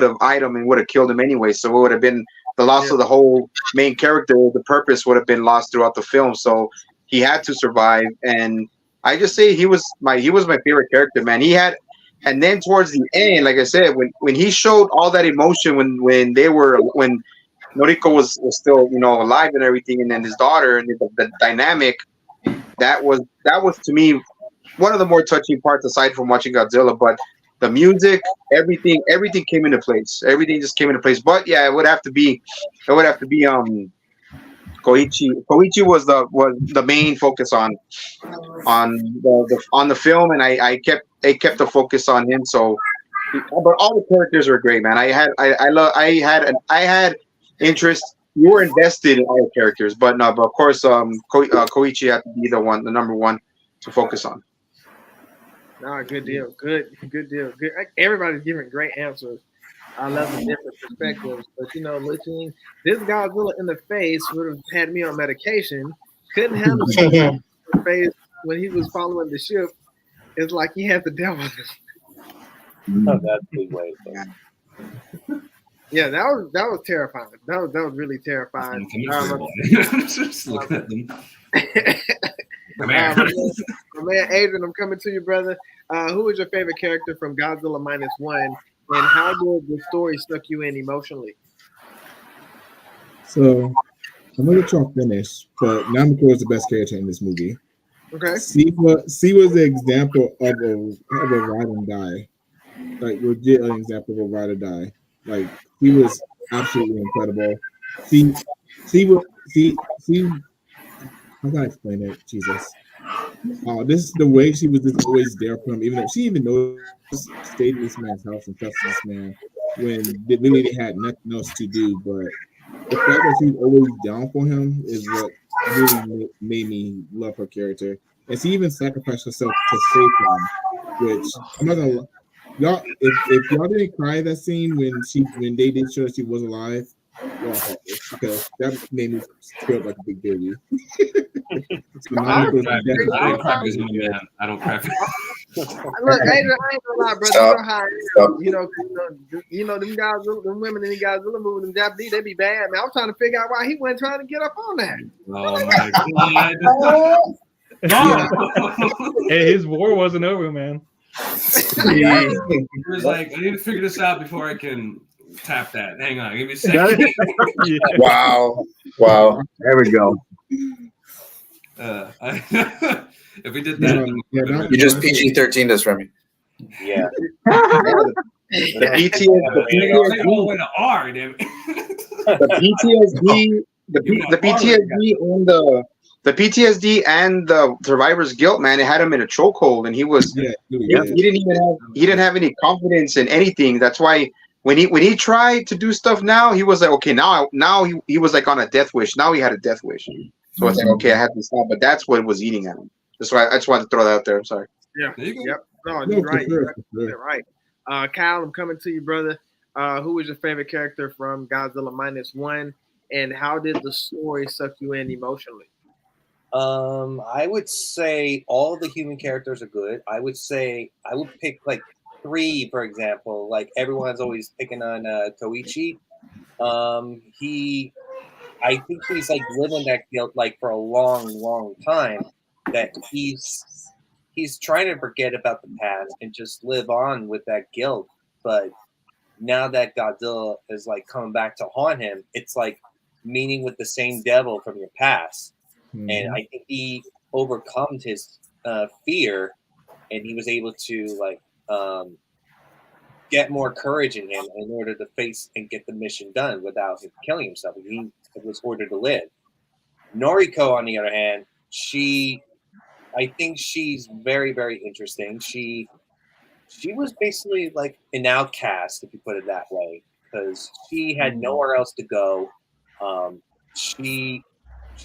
have eyed him and would have killed him anyway. So it would have been the loss of the whole main character. The purpose would have been lost throughout the film. So he had to survive. And I just say he was my favorite character, man. He had, and then towards the end, like I said, when he showed all that emotion when Noriko was still, you know, alive and everything, and then his daughter and the dynamic, that was to me one of the more touching parts, aside from watching Godzilla. But the music, everything came into place. Everything just came into place. But yeah, it would have to be Koichi. Koichi was the main focus on the film, and I kept the focus on him. So, but all the characters were great, man. I had interest. You were invested in all the characters, but of course, Koichi had to be the number one to focus on. No, good deal. Good deal. Good. Everybody's giving great answers. I love the different perspectives. But, you know, looking this Godzilla in the face would have had me on medication. Couldn't handle it. face when he was following the ship, it's like he had the devil. Oh, that's a good way. Yeah, that was terrifying. That was really terrifying. Just looking at them. My man Adrian, I'm coming to you, brother. Who is your favorite character from Godzilla Minus One, and how did the story stuck you in emotionally? So I'm gonna let y'all finish, but Namiko is the best character in this movie. Okay. C was the example of a ride and die, like legit an example of a ride or die. Like he was absolutely incredible. C how can I explain it? Jesus. This is the way she was just always there for him, even though she even knows stayed in this man's house and trusted this man when they really had nothing else to do. But the fact that she was always down for him is what really made me love her character. And she even sacrificed herself to save him, which I'm not gonna y'all if y'all didn't cry that scene when they did show that she was alive, well, because that made me feel like a big baby. I don't cry because I'm a man. I don't cry. Look, Adrian, I ain't gonna lie, brother. You know how I am. You know, them guys, them women in the guys, moving them Japanese, they be bad, man. I'm trying to figure out why he wasn't trying to get up on that. Oh my god! Hey, his war wasn't over, man. He was like, I need to figure this out before I can tap that. Hang on, give me a second. Wow. There we go. If we did that, you just PG-13 this from me. Yeah. The PTSD all went to R, damn it. the PTSD and the survivor's guilt, man, it had him in a chokehold, and he didn't have any confidence in anything. That's why when he tried to do stuff now, he was like, okay, now he was like on a death wish. Now he had a death wish. So it's like, okay, I have to stop. But that's what was eating at him. That's why I just wanted to throw that out there. I'm sorry. Yeah. Yep. No, you're right. You're right. Kyle, I'm coming to you, brother. Who is your favorite character from Godzilla Minus One, and how did the story suck you in emotionally? I would say all the human characters are good. I would say I would pick like 3, for example. Like everyone's always picking on Koichi. I think he's like living that guilt like for a long time. That he's trying to forget about the past and just live on with that guilt. But now that Godzilla is like coming back to haunt him, it's like meeting with the same devil from your past. Mm-hmm. And I think he overcomes his fear, and he was able to like get more courage in him in order to face and get the mission done without him killing himself. He was ordered to live. Noriko, on the other hand, I think she's very, very interesting. She was basically like an outcast, if you put it that way, because she had nowhere else to go. She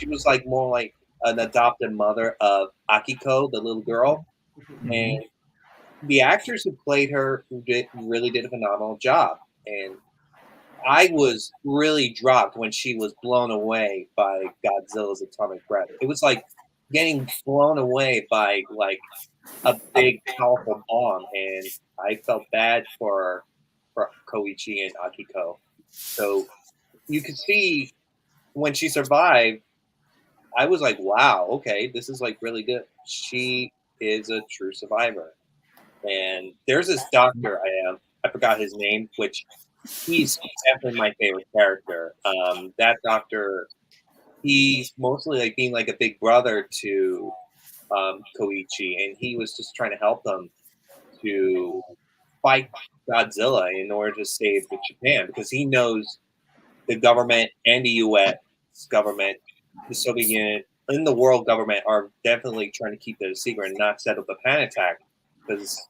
was like more like an adopted mother of Akiko, the little girl, and the actors who played her really did a phenomenal job. And I was really dropped when she was blown away by Godzilla's atomic breath. It was like getting blown away by like a big, powerful bomb, and I felt bad for Koichi and Akiko. So you could see when she survived, I was like, wow, okay, this is like really good. She is a true survivor. And there's this doctor I forgot his name, which he's definitely my favorite character. That doctor, he's mostly like being like a big brother to Koichi, and he was just trying to help them to fight Godzilla in order to save Japan, because he knows the government and the U.S. government, the Soviet Union, and the world government are definitely trying to keep it a secret and not set up a panic attack, because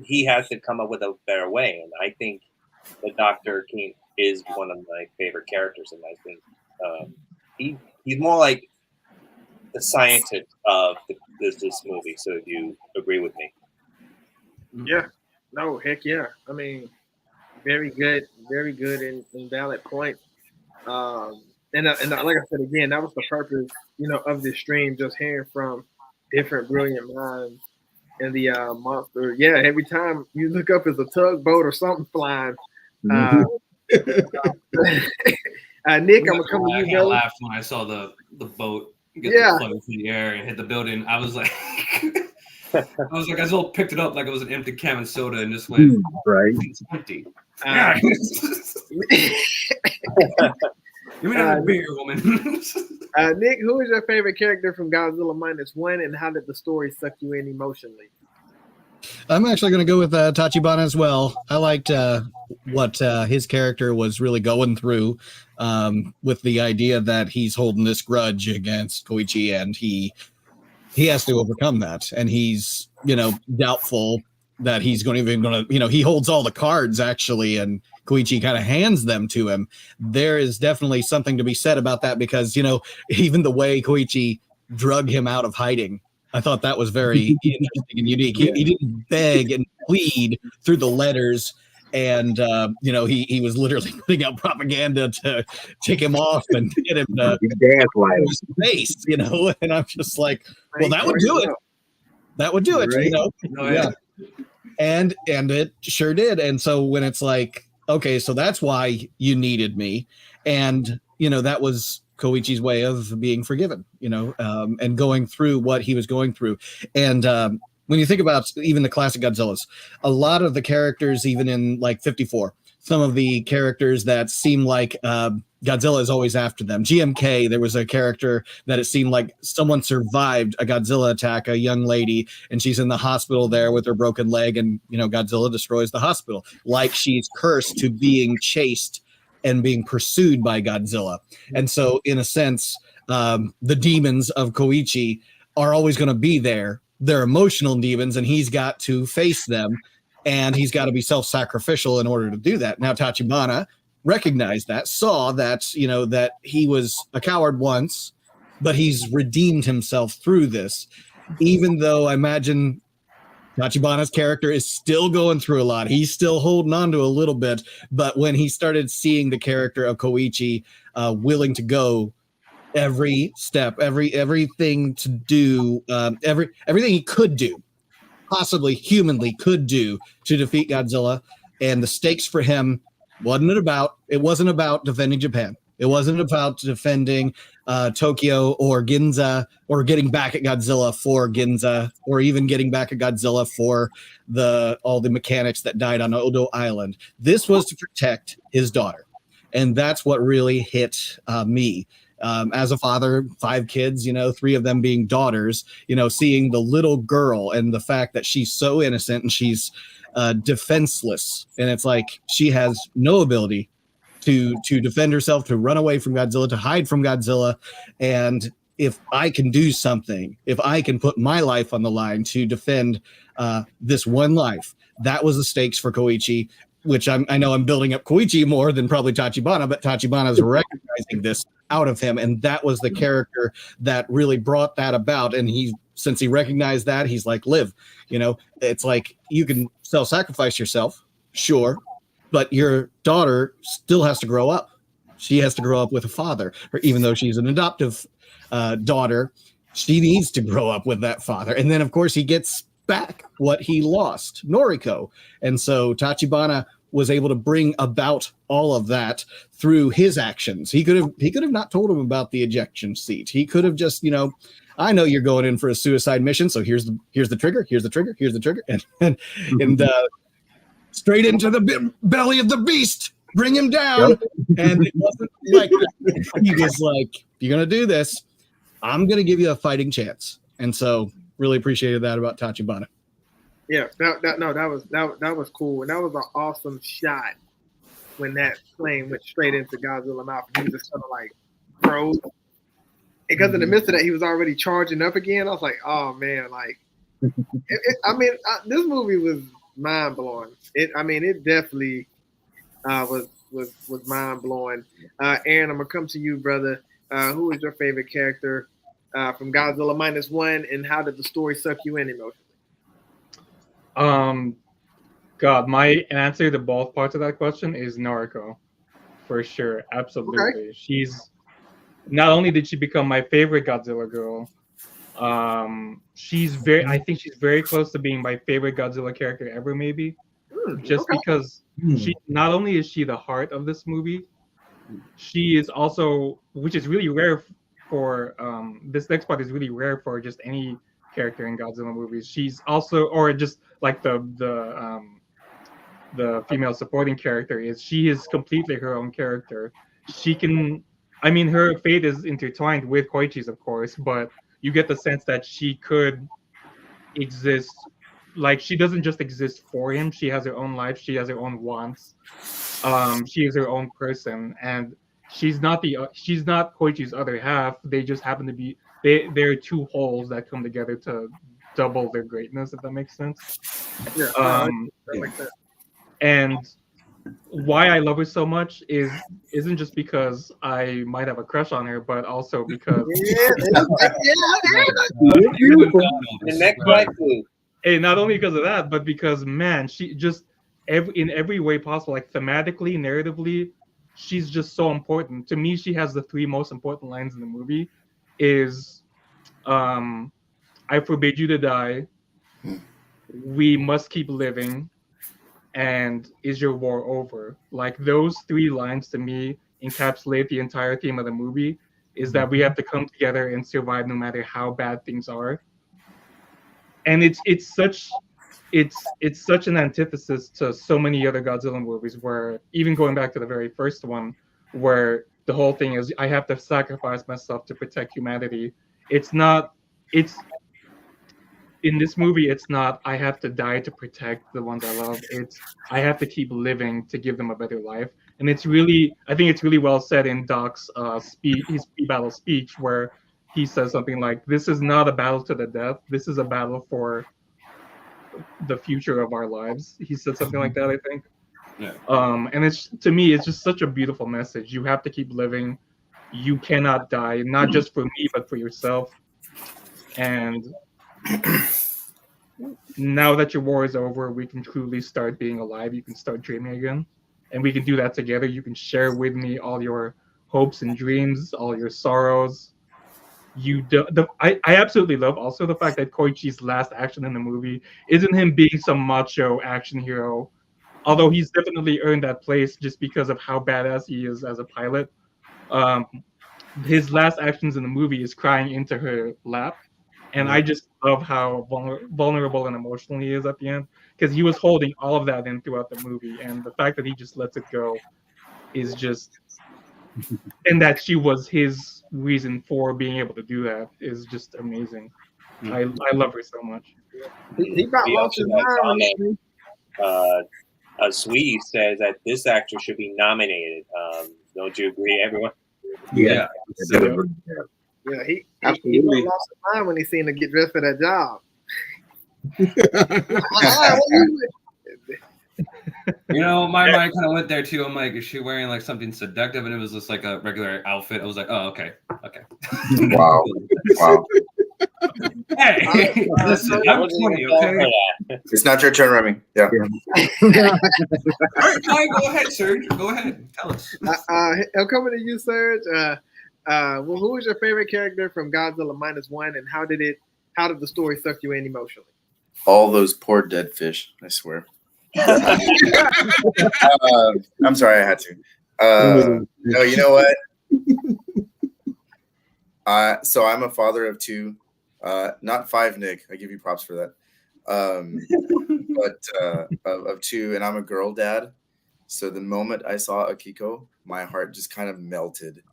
he has to come up with a better way. And I think the Dr. King is one of my favorite characters, and I think he's more like the scientist of this movie. So if you agree with me. Yeah. No, heck yeah. I mean, very good and valid point. And like I said again, that was the purpose, of this stream, just hearing from different brilliant minds in the monster. Yeah, every time you look up, it's a tugboat or something flying. Nick, I'm gonna come to you, I laughed when I saw the boat get floating through the air and hit the building. I was like, Godzilla picked it up like it was an empty can of soda and just went, right? It's empty. Give me another beer, woman. Nick, who is your favorite character from Godzilla Minus One, and how did the story suck you in emotionally? I'm actually going to go with Tachibana as well. I liked what his character was really going through with the idea that he's holding this grudge against Koichi, and he has to overcome that. And he's, doubtful that he's going to, he holds all the cards actually, and Koichi kind of hands them to him. There is definitely something to be said about that because, even the way Koichi drug him out of hiding, I thought that was very interesting and unique. He didn't beg and plead through the letters, and he was literally putting out propaganda to take him off and get him to his face, And I'm just like, well, that would do it. That would do it, Yeah. And it sure did. And so when it's like, okay, so that's why you needed me, and that was Koichi's way of being forgiven, and going through what he was going through. And when you think about even the classic Godzillas, a lot of the characters, even in like 54, some of the characters that seem like Godzilla is always after them. GMK, there was a character that it seemed like someone survived a Godzilla attack, a young lady, and she's in the hospital there with her broken leg, and Godzilla destroys the hospital, like she's cursed to being chased and being pursued by Godzilla. And so, in a sense, the demons of Koichi are always going to be there. They're emotional demons, and he's got to face them, and he's got to be self-sacrificial in order to do that. Now, Tachibana recognized that, saw that, that he was a coward once, but he's redeemed himself through this, even though I imagine Tachibana's character is still going through a lot. He's still holding on to a little bit, but when he started seeing the character of Koichi willing to go every step, everything to do, everything he could do, possibly humanly could do to defeat Godzilla, and the stakes for him it wasn't about defending Japan. It wasn't about defending Tokyo or Ginza or getting back at Godzilla for Ginza, or even getting back at Godzilla for all the mechanics that died on Odo Island. This was to protect his daughter. And that's what really hit me. As a father, 5 kids, 3 of them being daughters, seeing the little girl and the fact that she's so innocent and she's defenseless. And it's like she has no ability to defend herself, to run away from Godzilla, to hide from Godzilla. And if I can do something, if I can put my life on the line to defend this one life, that was the stakes for Koichi, which I know I'm building up Koichi more than probably Tachibana, but Tachibana is recognizing this out of him. And that was the character that really brought that about. And since he recognized that, he's like, live, it's like you can self-sacrifice yourself, sure, but your daughter still has to grow up. She has to grow up with a father, or even though she's an adoptive daughter, she needs to grow up with that father. And then, of course, he gets back what he lost, Noriko. And so Tachibana was able to bring about all of that through his actions. He could have not told him about the ejection seat. He could have just, I know you're going in for a suicide mission, so here's the trigger, and straight into the belly of the beast, bring him down. Yep. And it wasn't like that. He was like, you're gonna do this, I'm gonna give you a fighting chance. And so really appreciated that about Tachibana. Yeah, that was cool, and that was an awesome shot when that plane went straight into Godzilla mouth. He was just kind of like froze, because in the midst of that, he was already charging up again. I was like, oh man, like, this movie was mind blowing. It definitely was mind blowing. Aaron, I'm gonna come to you, brother. Who is your favorite character from Godzilla Minus One, and how did the story suck you in emotionally? My answer to both parts of that question is Noriko, for sure, absolutely. Okay. She's not only did she become my favorite Godzilla girl, I think she's very close to being my favorite Godzilla character ever, maybe. Just because she not only is she the heart of this movie, she is also, which is really rare for this next part is really rare for just any character in Godzilla movies. She's also, or just like the female supporting character she is completely her own character. She can, I mean, her fate is intertwined with Koichi's, of course, but you get the sense that she could exist, like she doesn't just exist for him. She has her own life. She has her own wants. She is her own person, and she's not Koichi's other half. They just happen to be they're two wholes that come together to double their greatness, if that makes sense. Yeah, that makes sense. And why I love her so much isn't just because I might have a crush on her, but also because and not only because of that, but because, man, she just in every way possible, like thematically, narratively, she's just so important to me. She has the three most important lines in the movie: is I forbid you to die, we must keep living, and is your war over? Like, those three lines to me encapsulate the entire theme of the movie, is that we have to come together and survive no matter how bad things are. And it's such an antithesis to so many other Godzilla movies, where, even going back to the very first one, where the whole thing is I have to sacrifice myself to protect humanity. In this movie, it's not I have to die to protect the ones I love. It's I have to keep living to give them a better life. And I think it's really well said in Doc's his pre-battle speech, where he says something like, "This is not a battle to the death. This is a battle for the future of our lives." He said something like that, I think. Yeah. And to me, it's just such a beautiful message. You have to keep living. You cannot die, not just for me, but for yourself. And now that your war is over, we can truly start being alive. You can start dreaming again, and we can do that together. You can share with me all your hopes and dreams, all your sorrows. I absolutely love also the fact that Koichi's last action in the movie isn't him being some macho action hero, although he's definitely earned that place just because of how badass he is as a pilot. His last actions in the movie is crying into her lap. And I just love how vulnerable and emotional he is at the end, because he was holding all of that in throughout the movie. And the fact that he just lets it go is just, and that she was his reason for being able to do that is just amazing. I love her so much. He got lost his mind. Sweetie says that this actor should be nominated. Don't you agree, everyone? Yeah. Yeah, he lost his mind when he seen her get dressed for that job. You know, my mind kind of went there too. I'm like, is she wearing like something seductive? And it was just like a regular outfit. I was like, oh, okay. Wow. Hey, listen, I'm 20, okay? It's not your turn, Remy. Yeah. All right, fine, go ahead, Serge. Go ahead. Tell us. I'm coming to you, Serge. Well, who was your favorite character from Godzilla Minus One, and how did the story suck you in emotionally? All those poor dead fish, I swear. I'm sorry, I had to. No, you know what? So I'm a father of two, not five, Nick. I give you props for that. But of two, and I'm a girl dad. So the moment I saw Akiko, my heart just kind of melted.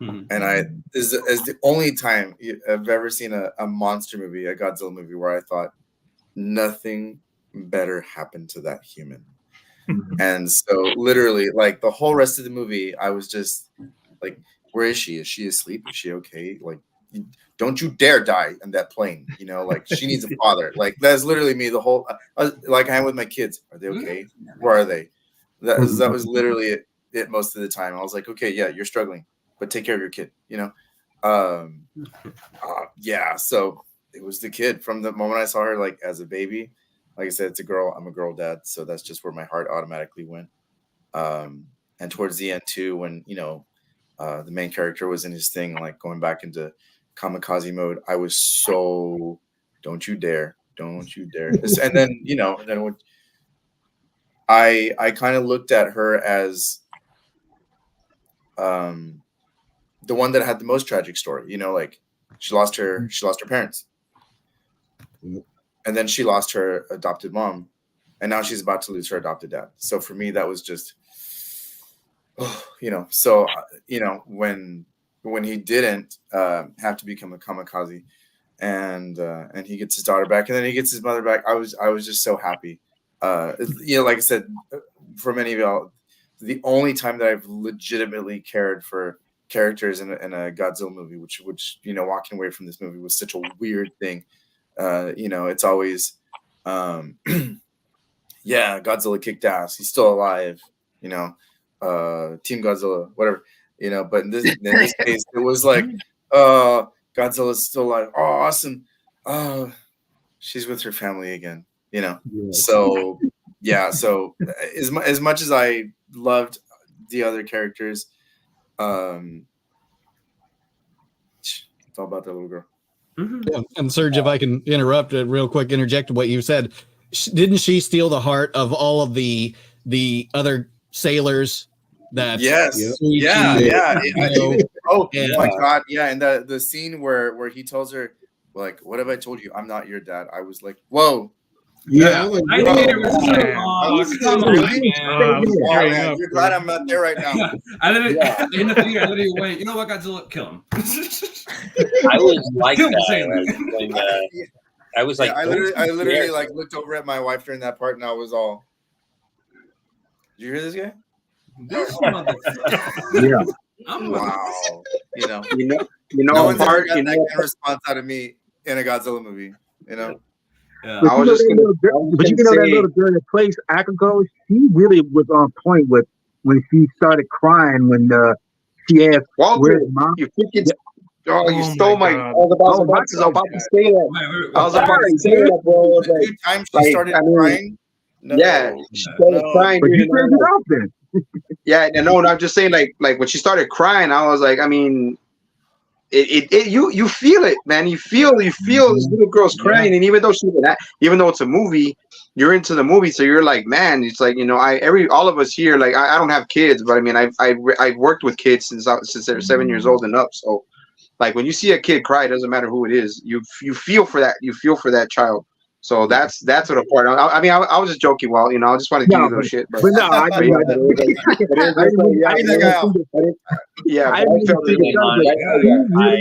And this is the only time I've ever seen a monster movie, a Godzilla movie, where I thought nothing better happened to that human. And so literally, like, the whole rest of the movie, I was just like, where is she? Is she asleep? Is she okay? Like, don't you dare die in that plane. You know, like, she needs a father. Like, that's literally me the whole, like, I'm with my kids. Are they okay? Where are they? That was literally it most of the time. I was like, okay, yeah, you're struggling, but take care of your kid, you know? Yeah, so it was the kid from the moment I saw her, like, as a baby. Like I said, it's a girl. I'm a girl dad, so that's just where my heart automatically went. And towards the end too, when, you know, the main character was in his thing, like going back into kamikaze mode. I was so, don't you dare. And then, I kind of looked at her as the one that had the most tragic story, like she lost her parents. And then she lost her adopted mom. And now she's about to lose her adopted dad. So for me, that was just, when he didn't have to become a kamikaze, and he gets his daughter back, and then he gets his mother back, I was just so happy. Like I said, for many of y'all, the only time that I've legitimately cared for characters in a Godzilla movie, which walking away from this movie was such a weird thing. It's always, yeah, Godzilla kicked ass. He's still alive. Team Godzilla, whatever. But in this case, it was like, Godzilla's still alive. Oh, awesome. She's with her family again. Yes. So yeah. So as much as I loved the other characters, it's all about that little girl. Yeah. And Serge, if I can interrupt real quick, interject what you said. Didn't she steal the heart of all of the other sailors? That yes, yeah. My God, yeah. And the scene where he tells her, like, "What have I told you? I'm not your dad." I was like, "Whoa." Yeah, you're glad I'm not there right now. I literally went, you know what, Godzilla, kill him. I was like that. I was like, I literally like looked over at my wife during that part, and I was all, "Did you hear this guy?" Yeah. Wow. No one's ever part, got that kind of response out of me in a Godzilla movie. Yeah. But that little girl that plays Akiko, she really was on point with when she started crying when she asked, "Where's mom?" You stole my. I was about to say that. I was about to say that, bro. The time she started crying. No, yeah, she started crying. But you turned it off then. Yeah, no, I'm just saying, like when she started crying, I was like, I mean, you feel it, man. You feel this little girl's crying, and even though it's a movie, you're into the movie, so you're like, man, it's like, all of us here, like I don't have kids, but I mean, I've worked with kids since they're 7 years old and up, so like when you see a kid cry, it doesn't matter who it is, you feel for that, child. So that's what a part. I mean, I was just joking. Well, I just wanted to give you a little shit. But no, I didn't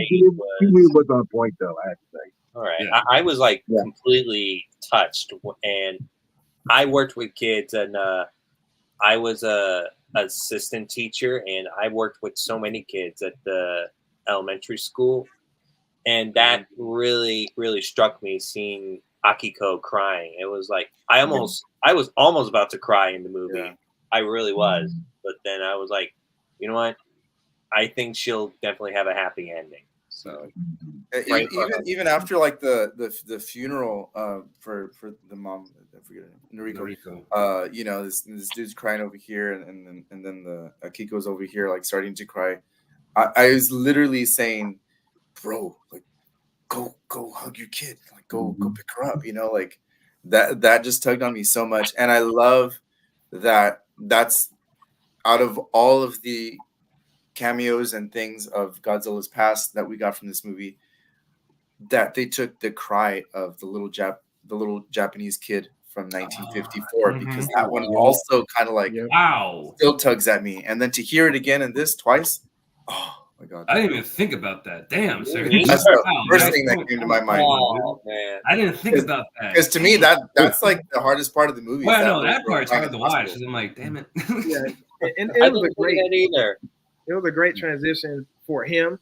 He really was on point, though. I have to say. All right, yeah. I was like completely touched, and I worked with kids, and I was a assistant teacher, and I worked with so many kids at the elementary school, and that really, really struck me seeing Akiko crying. It was like I was almost about to cry in the movie. Yeah. I really was, but then I was like, you know what? I think she'll definitely have a happy ending. So even after like the funeral for the mom, I forget Noriko. This dude's crying over here, and then the Akiko's over here like starting to cry. I was literally saying, bro, like, go hug your kid, like go pick her up, like that just tugged on me so much. And I love that's out of all of the cameos and things of Godzilla's past that we got from this movie, that they took the cry of the little Japanese kid from 1954, because that one also kind of like still tugs at me. And then to hear it again and this twice, oh my God. I didn't even think about that. Damn, sir. That's the first thing that came to my mind. Oh, man. I didn't think about that. Because to me, that's like the hardest part of the movie. Well, I know that part's hard to watch. I'm like, damn it. Yeah, and it was a great transition for him.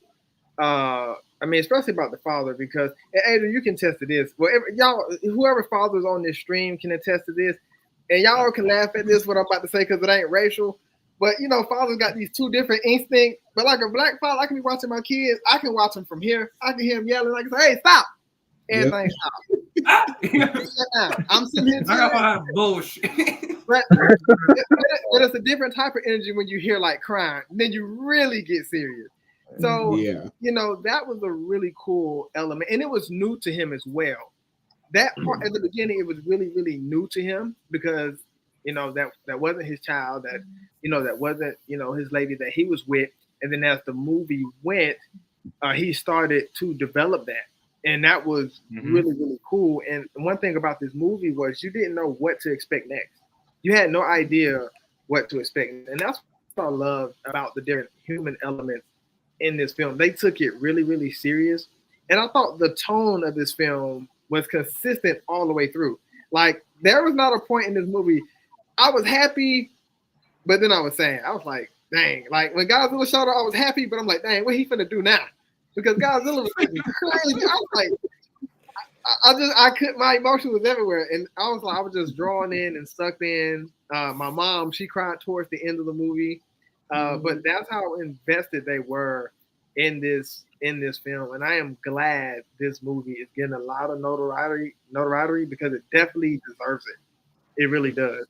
I mean, especially about the father, because Adrian, you can attest to this. Whoever fathers on this stream can attest to this, and y'all can laugh at this what I'm about to say because it ain't racial. But fathers got these two different instincts. But like a black father, I can be watching my kids. I can watch them from here. I can hear them yelling. I can say, "Hey, stop!" Everything stop. I'm sitting here. I got bullshit. But it's a different type of energy when you hear like crying. Then you really get serious. So yeah, that was a really cool element, and it was new to him as well. That part at the beginning, it was really, really new to him because that wasn't his child, that wasn't his lady that he was with, and then as the movie went, he started to develop that, and that was really, really cool. And one thing about this movie was you didn't know what to expect next. You had no idea what to expect, and that's what I love about the different human elements in this film. They took it really, really serious, and I thought the tone of this film was consistent all the way through. Like, there was not a point in this movie I was happy, but then I was sad. I was like, dang. Like, when Godzilla showed up, I was happy, but I'm like, dang, what he finna do now? Because Godzilla was crazy. I was like, I couldn't, my emotion was everywhere. And I was just drawn in and sucked in. My mom, she cried towards the end of the movie. But that's how invested they were in this film. And I am glad this movie is getting a lot of notoriety because it definitely deserves it. It really does.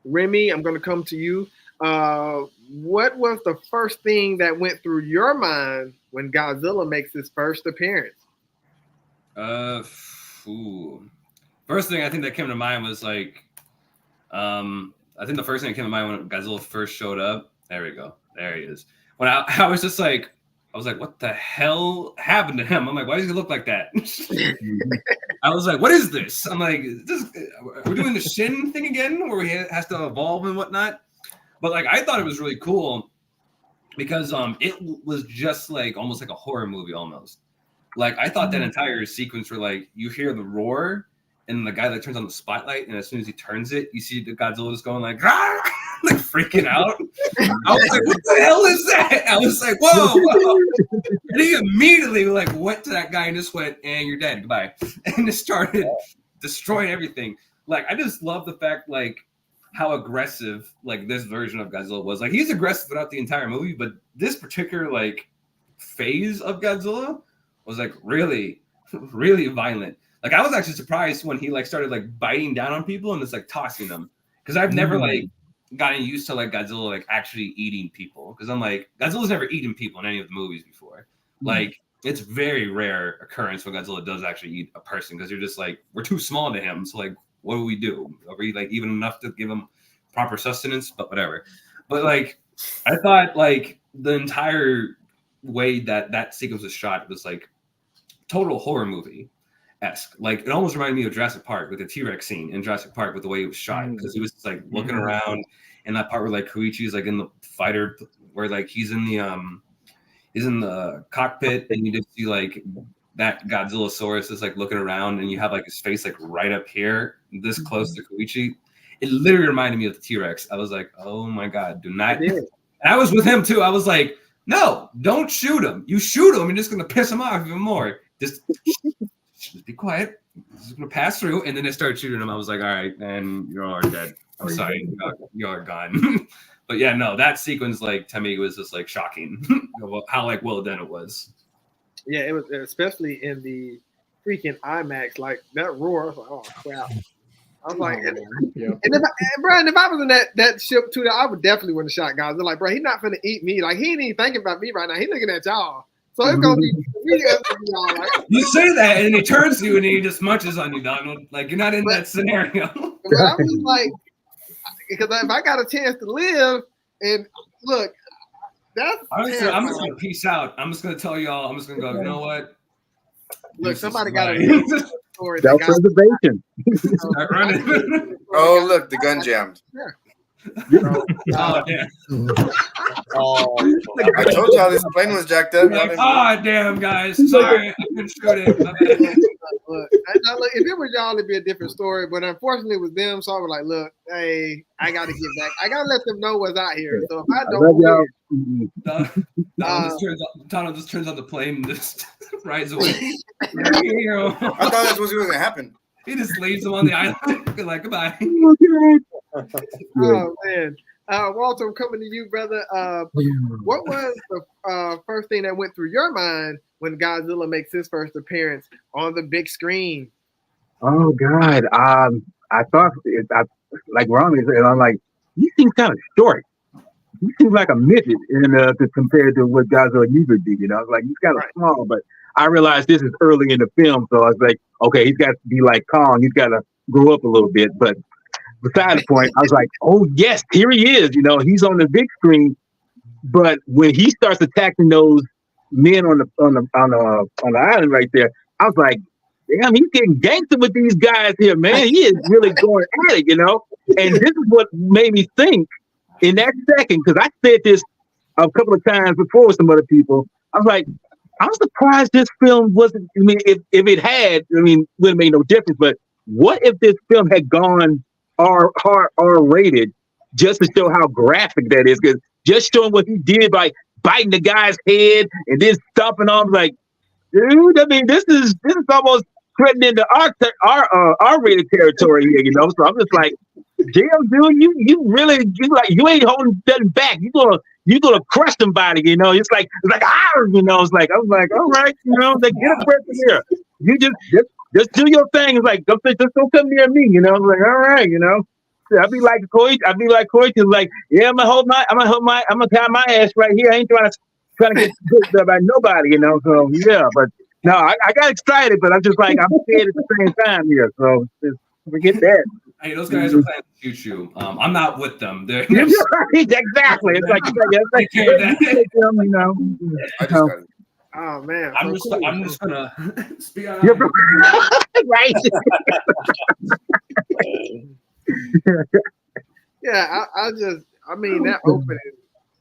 Remy, I'm going to come to you. What was the first thing that went through your mind when Godzilla makes his first appearance? First thing I think that came to mind was like, I think the first thing that came to mind when Godzilla first showed up. There we go. There he is. When I was just like, what the hell happened to him? I'm like, why does he look like that? I was like, what is this? I'm like, we're doing the Shin thing again, where he has to evolve and whatnot. But like, I thought it was really cool because it was just like almost like a horror movie almost. Like, I thought that entire sequence where like you hear the roar and the guy that turns on the spotlight, and as soon as he turns it, you see the Godzilla just going like, "Rah!" Like freaking out. I was like, what the hell is that? I was like, whoa. And he immediately like went to that guy and just went, and you're dead, goodbye. And just started destroying everything. Like, I just love the fact like how aggressive like this version of Godzilla was. Like, he's aggressive throughout the entire movie, but this particular like phase of Godzilla was like really, really violent. Like, I was actually surprised when he like started like biting down on people and just like tossing them, because I've never like gotten used to like Godzilla like actually eating people, because I'm like, Godzilla's never eaten people in any of the movies before. Like, it's very rare occurrence when Godzilla does actually eat a person, because you're just like, we're too small to him, so like, what do we do? Are we like even enough to give him proper sustenance? But whatever. But like, I thought like the entire way that sequence was shot was like total horror movie-esque. Like, it almost reminded me of Jurassic Park with the T-Rex scene in Jurassic Park with the way it was shot, because he was just like looking around, and that part where like Koichi's like in the fighter, where like he's in the cockpit, and you just see like that Godzillasaurus is like looking around, and you have like his face like right up here, this close to Koichi. It literally reminded me of the T-Rex. I was like, oh my god, do not. And I was with him too. I was like, no, don't shoot him. You shoot him, you're just gonna piss him off even more. Just be quiet. This is gonna pass through. And then they started shooting him. I was like, all right, and you all are dead. I'm sorry, you are gone. But yeah, no, that sequence like to me was just like shocking how like well done it was. Yeah, it was, especially in the freaking IMAX, like that roar. I was like, oh crap. I was like, and if I was in that ship too, I would definitely want to shot guys. They're like, bro, he's not finna eat me. Like, he ain't even thinking about me right now. He's looking at y'all. So it's gonna be y'all. Like, you say that, and he turns to you and he just munches on you, Donald. Like, you're not in that scenario. But I was like, because if I got a chance to live, and look, that's honestly, I'm just gonna peace out. I'm just gonna tell y'all. I'm just gonna go. You know what? Look, somebody got to. Self-preservation. Start running. Oh, look, the gun jammed. Yeah. Oh, yeah. I told y'all this plane was jacked up. Like, damn, guys. Sorry, I couldn't shoot it. Look, if it was y'all, it'd be a different story. But unfortunately, it was them. So I was like, look, hey, I got to get back. I got to let them know what's out here. So if I don't, Donald just turns on the plane and just rides away. I thought that's what was going to happen. He just leaves them on the island. Be like, goodbye. Oh man, Walter, I'm coming to you, brother. What was the first thing that went through your mind when Godzilla makes his first appearance on the big screen? Oh God, I thought like Ron said, I'm like, he seems kind of short. he seems like a midget compared to what Godzilla usually be. You know, it's like he's kind of small, but I realized this is early in the film, so I was like, okay, he's got to be like Kong. He's got to grow up a little bit. But beside the point, I was like, oh yes, here he is. You know, he's on the big screen. But when he starts attacking those men on the island right there, I was like, damn, he's getting gangster with these guys here, man. He is really going at it, you know. And this is what made me think in that second, because I said this a couple of times before with some other people. I was like, I'm surprised this film wasn't. I mean, if it had, I mean, would have made no difference. But what if this film had gone R rated just to show how graphic that is? Because just showing what he did by biting the guy's head and then stomping on him, like, dude, I mean, this is almost treading into our rated territory here, you know. So I'm just like, damn, dude, you ain't holding nothing back. You gonna crush somebody, you know. It's like you know. It's like I was like, all right, you know, like get a breath in here. You just do your thing. It's like just don't come near me, you know. I'm like, all right, you know. I'd be like Coy. Like, yeah, I'm gonna tie my ass right here. I ain't trying to get good about nobody, you know. So yeah, but no, I got excited, but I'm just like I'm scared at the same time here. So just forget that. Hey, those guys are playing to shoot you. I'm not with them. They're exactly. It's like you know. I just got it. Oh man, I'm just gonna speak out. Right. Yeah, I mean that opening,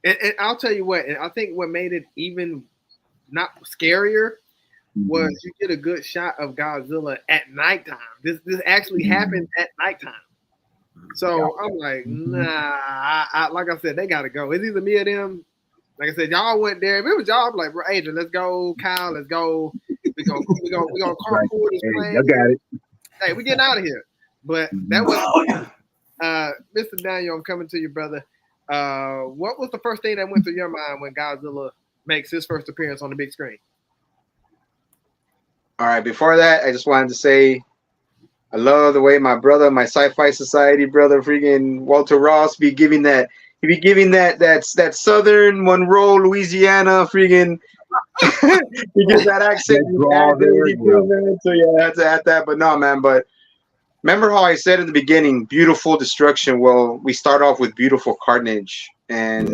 and I'll tell you what, and I think what made it even not scarier was you get a good shot of Godzilla at nighttime. This actually happens at nighttime. So I'm like, nah. Like I said, they gotta go. It's either me or them. Like I said, y'all went there. If it was y'all, I'm like, bro, Adrian, let's go. Kyle, let's go. We gonna carpool this plane. I got it. Hey, we getting out of here. But that was Mr. Daniel, I'm coming to you, brother. What was the first thing that went through your mind when Godzilla makes his first appearance on the big screen? All right, before that, I just wanted to say I love the way my brother, my Sci-Fi Society brother, freaking Walter Ross, be giving that Southern Monroe, Louisiana, freaking he gives that accent. So yeah, I had to add that. But no, man. But remember how I said in the beginning, beautiful destruction. Well, we start off with beautiful carnage, and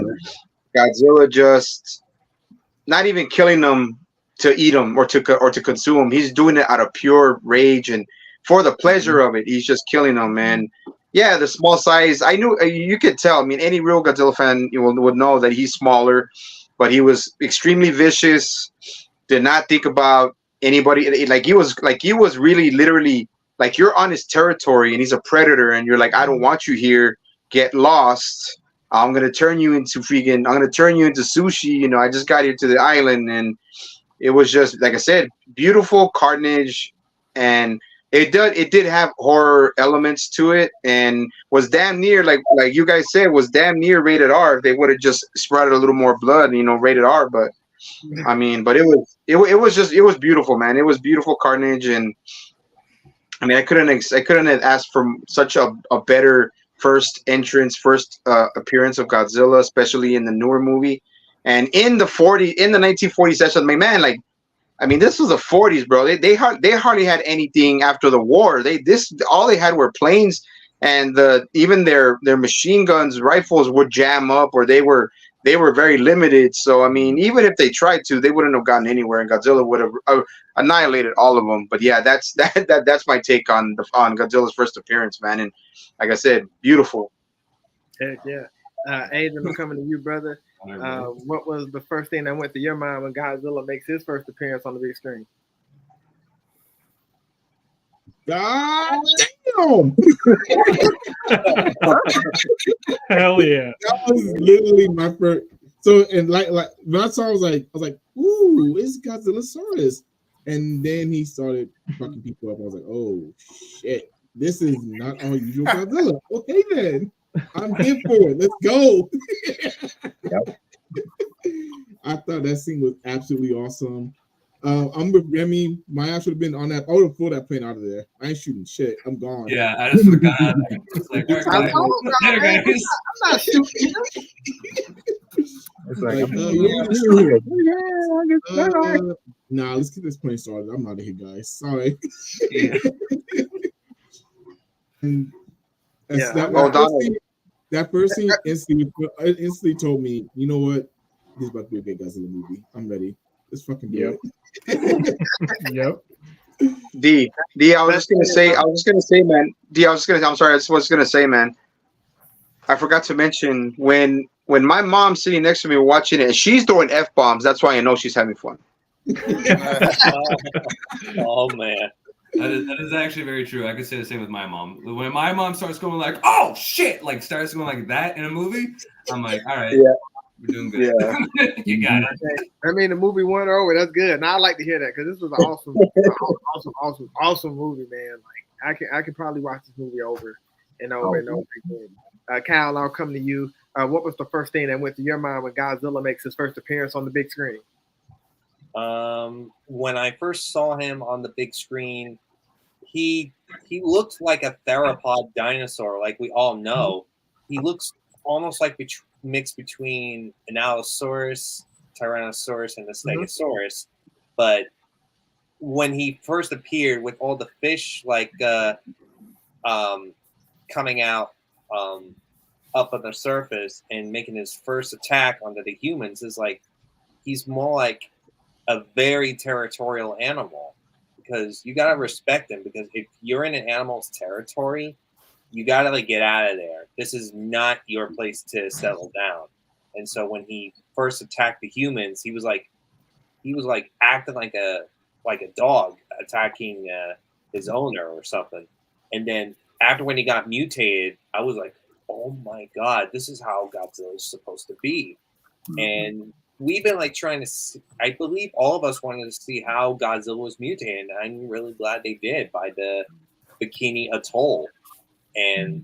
Godzilla just not even killing them to eat them or to consume them. He's doing it out of pure rage and for the pleasure of it. He's just killing them, man. Yeah, the small size. I knew you could tell. I mean, any real Godzilla fan would know that he's smaller, but he was extremely vicious. Did not think about anybody. Like he was really literally like you're on his territory and he's a predator, and you're like, I don't want you here. Get lost. I'm gonna turn you into sushi. You know, I just got here to the island, and it was just like I said, beautiful carnage, and it did have horror elements to it, and was damn near like you guys said, was damn near rated R. If they would have just sprouted a little more blood, you know, rated R. But I mean, but it was beautiful, man. It was beautiful carnage, and I mean, I couldn't have asked for such a better first appearance of Godzilla, especially in the newer movie, and in the 1940 session. My man, like. I mean, this was the 40s, bro. They hardly had anything after the war. All they had were planes, and even their machine guns, rifles would jam up, or they were very limited. So I mean, even if they tried to, they wouldn't have gotten anywhere, and Godzilla would have annihilated all of them. But yeah, that's my take on Godzilla's first appearance, man. And like I said, beautiful. Heck yeah. Adrian, I'm coming to you, brother. What was the first thing that went through your mind when Godzilla makes his first appearance on the big screen? God damn! Hell yeah! That was literally my first. So and like when I saw, I was like, ooh, it's Godzillasaurus. And then he started fucking people up. I was like, oh shit, this is not our usual Godzilla. Okay then. I'm here for it. Let's go. Yep. I thought that scene was absolutely awesome. I'm with Remy. My ass would have been on that. I would have pulled that plane out of there. I ain't shooting shit. I'm gone. Yeah, I just forgot. I'm not shooting. It's like, nah, let's get this plane started. I'm out of here, guys. Sorry. That first scene instantly told me, you know what? This is about to be a good Godzilla movie. I'm ready. Let's fucking do it. Yep. I was just gonna say, man. I'm sorry. I was just gonna say, man. I forgot to mention when my mom's sitting next to me watching it and she's throwing F-bombs. That's why I know she's having fun. Oh man. That is actually very true. I could say the same with my mom. When my mom starts going like, "Oh shit," like starts going like that in a movie, I'm like, "All right, yeah, we're doing good. Yeah. You got it." I mean, the movie won over. That's good. And I like to hear that because this was an awesome movie, man. Like I can probably watch this movie over and over and over again. Kyle, I'll come to you. What was the first thing that went through your mind when Godzilla makes his first appearance on the big screen? When I first saw him on the big screen, he looked like a theropod dinosaur, like we all know. He looks almost like mixed between an Allosaurus, Tyrannosaurus, and a Stegosaurus. But when he first appeared with all the fish coming out up on the surface and making his first attack onto the humans, is like he's more like a very territorial animal, because you got to respect him, because if you're in an animal's territory, you got to get out of there. This is not your place to settle down. And so when he first attacked the humans, he was like acting like a dog attacking his owner or something. And then after when he got mutated, I was like, oh my God, this is how Godzilla is supposed to be. And we've been trying to see, I believe all of us wanted to see how Godzilla was mutated. And I'm really glad they did by the Bikini Atoll. And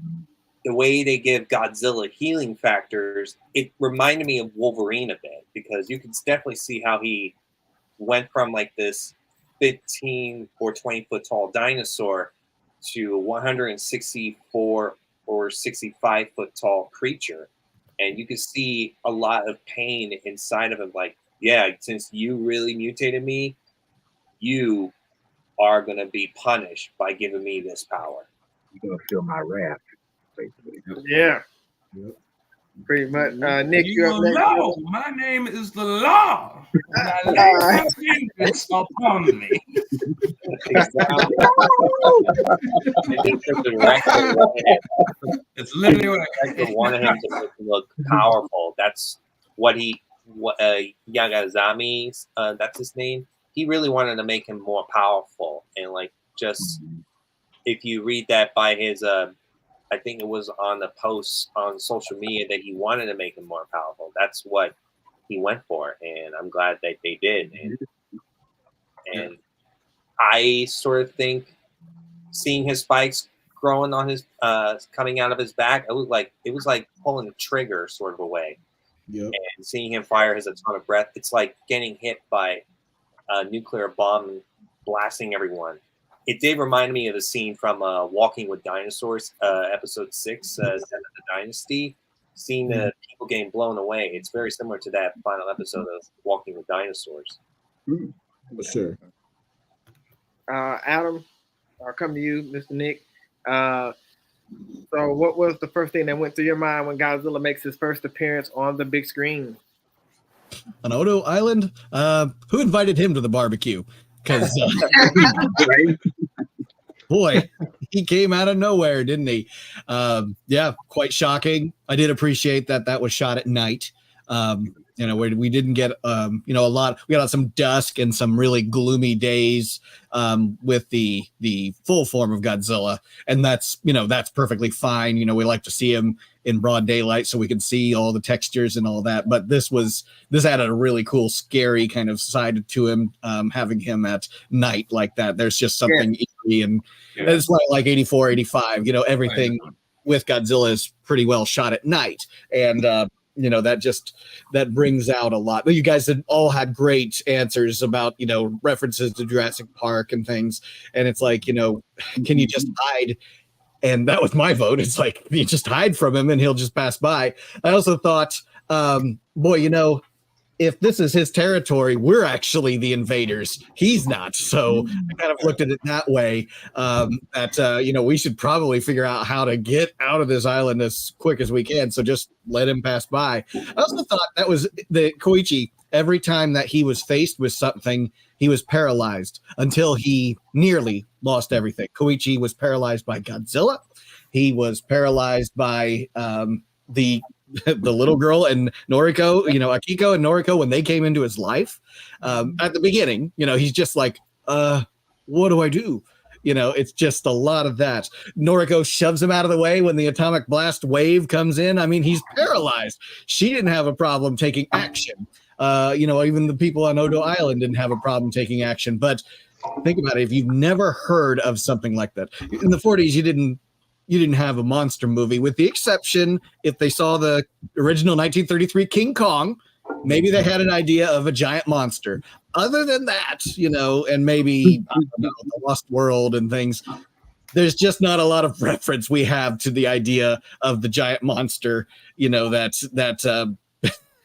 the way they give Godzilla healing factors, it reminded me of Wolverine a bit, because you can definitely see how he went from this 15 or 20 foot tall dinosaur to 164 or 65 foot tall creature. And you can see a lot of pain inside of him. Like, yeah, since you really mutated me, you are going to be punished by giving me this power. You're going to feel my wrath, basically. Yeah. Yep. Pretty much. Nick, you know, my name is the law. And I lay my vengeance upon me. It's literally what I wanted him to look powerful. That's what Yagazami, that's his name. He really wanted to make him more powerful, and if you read that by his I think it was on the post on social media that he wanted to make him more powerful. That's what he went for, and I'm glad that they did. And I sort of think seeing his spikes growing on his coming out of his back, it was like pulling a trigger sort of a way. Yep. And seeing him fire his atomic breath, it's like getting hit by a nuclear bomb blasting everyone. It did remind me of the scene from Walking with Dinosaurs, episode 6, Zen of the Dynasty. Seeing the people getting blown away. It's very similar to that final episode of Walking with Dinosaurs. For sure. Adam, I'll come to you, Mr. Nick. So what was the first thing that went through your mind when Godzilla makes his first appearance on the big screen? On Odo Island? Who invited him to the barbecue? Because boy, he came out of nowhere, didn't he? Yeah, quite shocking. I did appreciate that was shot at night. We didn't get a lot. We got some dusk and some really gloomy days with the full form of Godzilla, and that's perfectly fine. We like to see him in broad daylight so we can see all the textures and all that. But this added a really cool, scary kind of side to him, having him at night like that. There's just something eerie, and it's like 84, 85. Everything with Godzilla is pretty well shot at night, and that brings out a lot. You guys all had great answers about references to Jurassic Park and things, and it's like, can you just hide? And that was my vote. It's like, you just hide from him and he'll just pass by. I also thought boy, you know, if this is his territory, we're actually the invaders. He's not. So I kind of looked at it that way. You know, we should probably figure out how to get out of this island as quick as we can. So just let him pass by. I also thought that was the Koichi. Every time that he was faced with something, he was paralyzed until he nearly lost everything. Koichi was paralyzed by Godzilla. He was paralyzed by the little girl and Noriko, you know, Akiko and Noriko, when they came into his life at the beginning, you know, he's just like, what do I do? You know, it's just a lot of that. Noriko shoves him out of the way when the atomic blast wave comes in. I mean, he's paralyzed. She didn't have a problem taking action. You know, even the people on Odo Island didn't have a problem taking action. But think about it. If you've never heard of something like that, in the 40s, you didn't have a monster movie, with the exception if they saw the original 1933 King Kong, maybe they had an idea of a giant monster. Other than that, you know, and maybe I don't know, the Lost World and things, there's just not a lot of reference we have to the idea of the giant monster, you know, that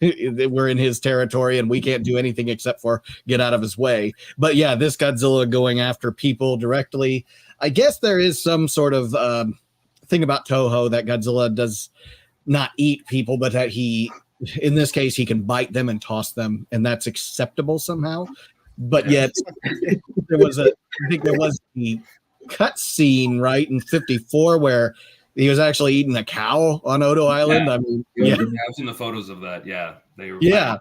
we're in his territory and we can't do anything except for get out of his way. But yeah, this Godzilla going after people directly, I guess there is some sort of thing about Toho that Godzilla does not eat people, but that he, in this case, he can bite them and toss them, and that's acceptable somehow. But yet, I think there was the cut scene, right, in 54 where he was actually eating a cow on Odo Island. I mean, I've seen the photos of that. Yeah, they were. Yeah.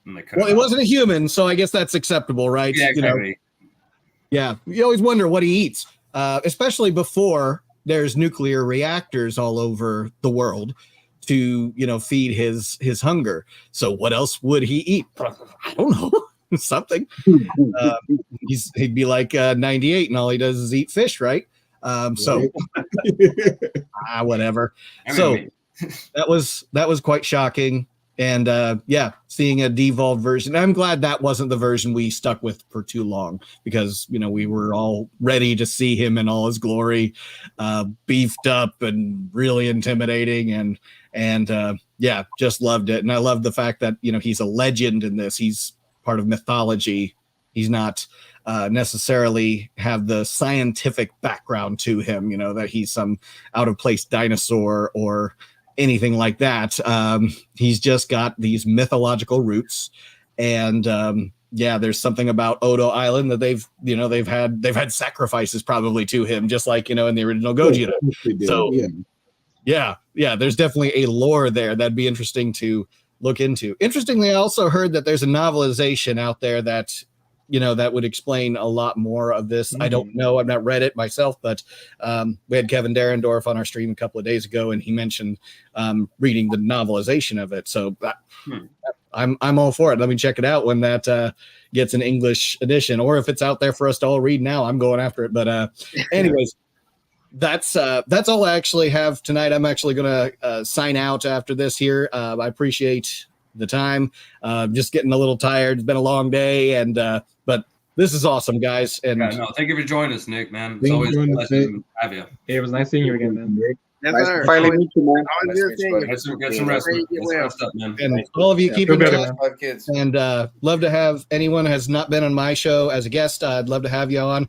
Well, it wasn't a human, so I guess that's acceptable, right? Yeah, exactly. You know? Yeah, you always wonder what he eats, especially before there's nuclear reactors all over the world to, you know, feed his hunger. So what else would he eat? I don't know. Something. He'd be like 98 and all he does is eat fish, right? So whatever. So that was quite shocking. And yeah, seeing a devolved version. I'm glad that wasn't the version we stuck with for too long, because, you know, we were all ready to see him in all his glory, beefed up and really intimidating, and yeah, just loved it. And I love the fact that, you know, he's a legend in this. He's part of mythology. He's not necessarily have the scientific background to him, you know, that he's some out of place dinosaur or anything like that. He's just got these mythological roots, and yeah, there's something about Odo Island that they've had sacrifices probably to him, just like, you know, in the original Gojira. So yeah, there's definitely a lore there that'd be interesting to look into. Interestingly, I also heard that there's a novelization out there that, you know, that would explain a lot more of this. I don't know. I've not read it myself, but we had Kevin Derendorf on our stream a couple of days ago, and he mentioned reading the novelization of it. So I'm all for it. Let me check it out when that gets an English edition, or if it's out there for us to all read now, I'm going after it. But anyways, that's all I actually have tonight. I'm actually going to sign out after this here. I appreciate the time. Just getting a little tired. It's been a long day, and but this is awesome, guys. And thank you for joining us, Nick, man. It's always a pleasure to have you. It was nice seeing you again, man. Nice to finally meet you, man. Get some rest, man. And all of you keep in touch. And love to have anyone has not been on my show as a guest. I'd love to have you on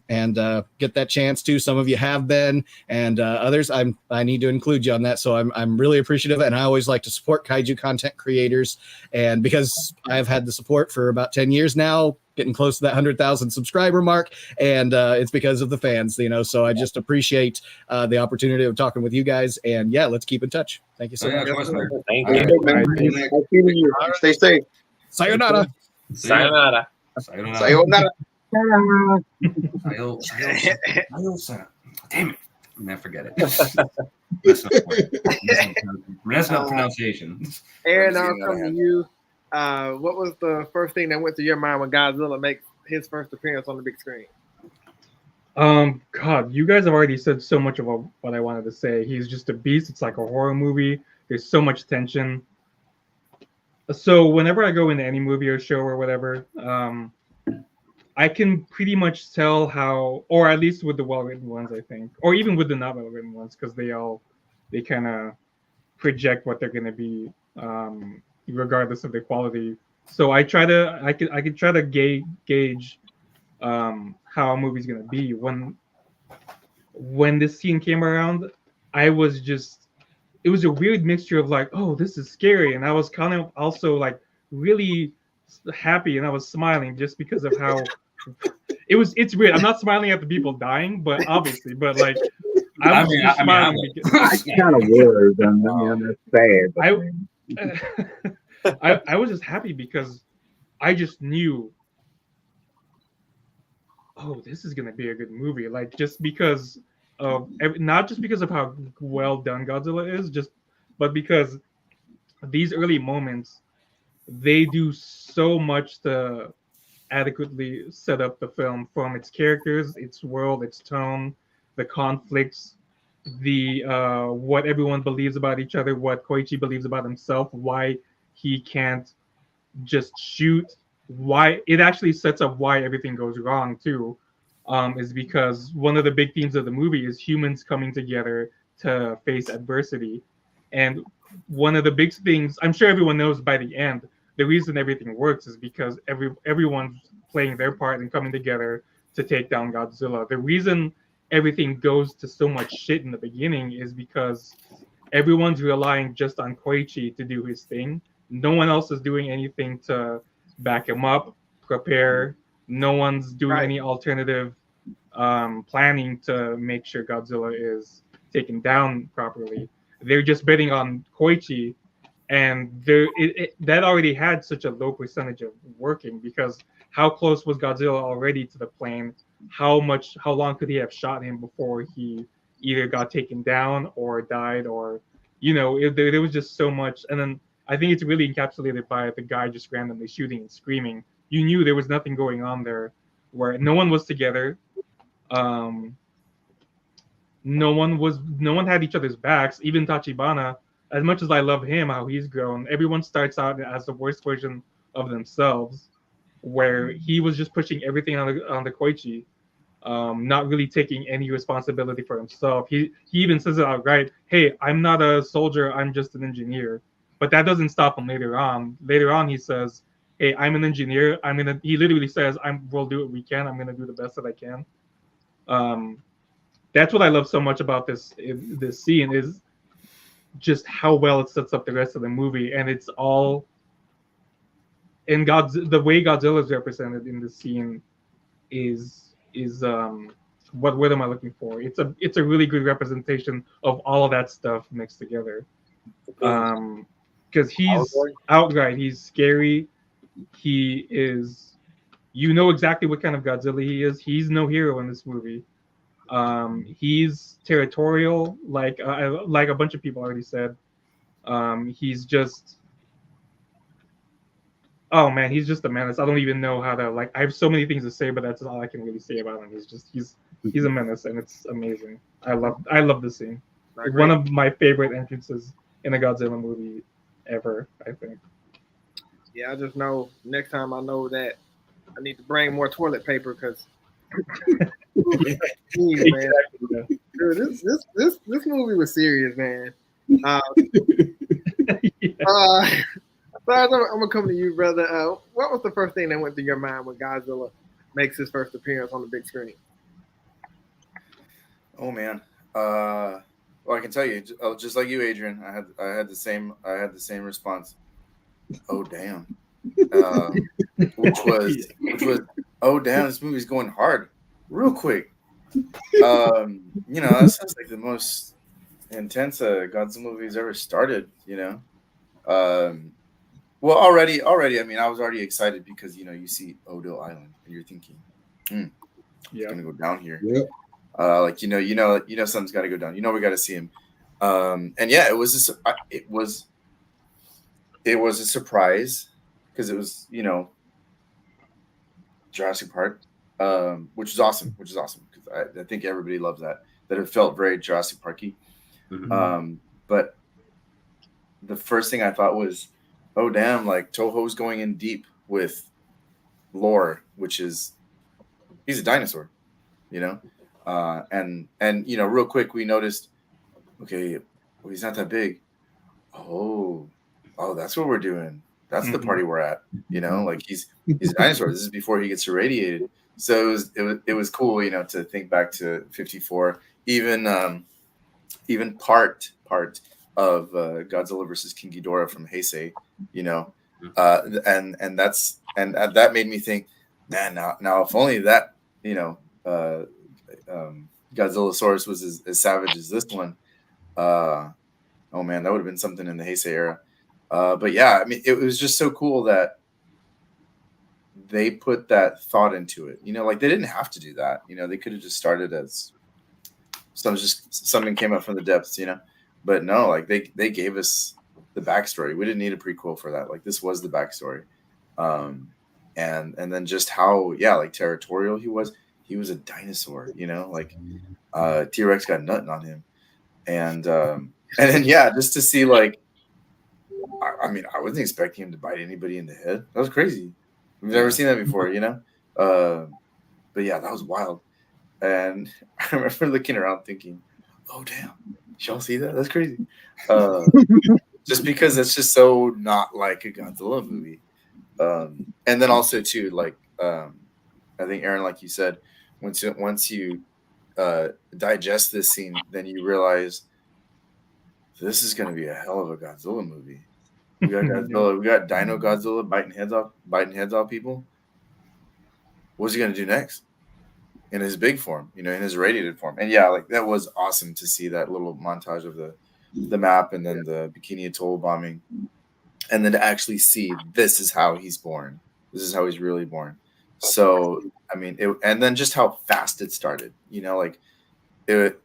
and get that chance too. Some of you have been, and others I need to include you on that. So I'm really appreciative, and I always like to support kaiju content creators. And because I've had the support for about 10 years now, getting close to that 100,000 subscriber mark, and it's because of the fans, you know. So I just appreciate the opportunity of talking with you guys, and yeah, let's keep in touch. Thank you so much. Thank you. Stay safe. Sayonara. Sayonara. Sayonara. Damn it. Never forget it. That's not pronunciation. Aaron, I'll come to you. What was the first thing that went through your mind when Godzilla makes his first appearance on the big screen? God, you guys have already said so much of what I wanted to say. He's just a beast. It's like a horror movie. There's so much tension. So whenever I go into any movie or show or whatever, I can pretty much tell how, or at least with the well-written ones, I think, or even with the not well-written ones, because they kind of project what they're going to be regardless of the quality. So I could try to gauge how a movie's gonna be. When this scene came around, I was just, it was a weird mixture of like, oh, this is scary, and I was kind of also like really happy, and I was smiling just because of how it's weird. I'm not smiling at the people dying, but obviously, but like I was just smiling because I kind of was, and that's sad. I was just happy because I just knew, oh, this is gonna be a good movie. Like just because of not just because of how well done Godzilla is, but because these early moments, they do so much to adequately set up the film, from its characters, its world, its tone, the conflicts, the what everyone believes about each other, what Koichi believes about himself, why he can't just shoot, why it actually sets up why everything goes wrong too, is because one of the big themes of the movie is humans coming together to face adversity. And one of the big things, I'm sure everyone knows by the end, the reason everything works is because everyone's playing their part and coming together to take down Godzilla. The reason everything goes to so much shit in the beginning is because everyone's relying just on Koichi to do his thing. No one else is doing anything to back him up, prepare. No one's doing any alternative planning to make sure Godzilla is taken down properly. They're just betting on Koichi, and that already had such a low percentage of working, because how close was Godzilla already to the plane? How long could he have shot him before he either got taken down or died, or there was just so much. And then I think it's really encapsulated by the guy just randomly shooting and screaming. You knew there was nothing going on there, where no one was together. No one had each other's backs. Even Tachibana, as much as I love him, how he's grown, everyone starts out as the worst version of themselves, where he was just pushing everything on the Koichi, not really taking any responsibility for himself. He even says it outright, hey, I'm not a soldier, I'm just an engineer. But that doesn't stop him later on. Later on, he says, hey, I'm an engineer. He literally says, we'll do what we can. I'm gonna do the best that I can. That's what I love so much about this scene, is just how well it sets up the rest of the movie. And it's all, and the way Godzilla is represented in this scene is what word am I looking for? It's a really good representation of all of that stuff mixed together. Because he's outright, he's scary. He is, exactly what kind of Godzilla he is. He's no hero in this movie. He's territorial, like a bunch of people already said. He's just, oh man, he's just a menace. I don't even know how to, I have so many things to say, but that's all I can really say about him. He's a menace, and it's amazing. I love this scene. One of my favorite entrances in a Godzilla movie ever, I think. Yeah, I just know next time I know that I need to bring more toilet paper, because Dude, this movie was serious, man. I'm gonna come to you, brother. What was the first thing that went through your mind when Godzilla makes his first appearance on the big screen? Oh man, well, I can tell you, just like you, Adrian, I had the same response. Oh damn, which was oh damn, this movie's going hard, real quick. That sounds like the most intense Godzilla movie's ever started. Well, already, I mean, I was already excited because you see Odo Island and you're thinking, it's gonna go down here. Yep. Something's got to go down. We got to see him. And yeah, it was a surprise because it was Jurassic Park, which is awesome. Because I think everybody loves that it felt very Jurassic Parky. Mm-hmm. But the first thing I thought was, oh damn, like Toho's going in deep with lore, which is he's a dinosaur, and real quick we noticed, okay, well, he's not that big. Oh, oh, that's what we're doing. That's the party we're at. You know, like he's a dinosaur. This is before he gets irradiated. So it was cool, you know, to think back to 54, even part of Godzilla versus King Ghidorah from Heisei, you know, and that made me think, man, now if only that, you know, Godzillasaurus was as savage as this one. Oh man, that would have been something in the Heisei era. But yeah, I mean, it was just so cool that they put that thought into it. You know, like they didn't have to do that. You know, they could have just started as something came up from the depths, you know. But no, like they gave us the backstory. We didn't need a prequel for that. Like this was the backstory. And then just how, yeah, like territorial he was. He was a dinosaur, you know, like T-Rex got nothing on him. And then yeah, just to see like, I mean, I wasn't expecting him to bite anybody in the head. That was crazy. We've never seen that before, you know? But yeah, that was wild. And I remember looking around thinking, oh, damn, y'all see that? That's crazy. Just because it's just so not like a Godzilla movie. And then also, too, like, I think, Aaron, like you said, once you digest this scene, then you realize this is going to be a hell of a Godzilla movie. We got Godzilla, we got Dino Godzilla biting heads off people. What's he gonna do next? In his big form, you know, in his radiated form. And yeah, like that was awesome to see that little montage of the map and then the Bikini Atoll bombing, and then to actually see this is how he's born. This is how he's really born. So I mean, and then just how fast it started. You know, like it.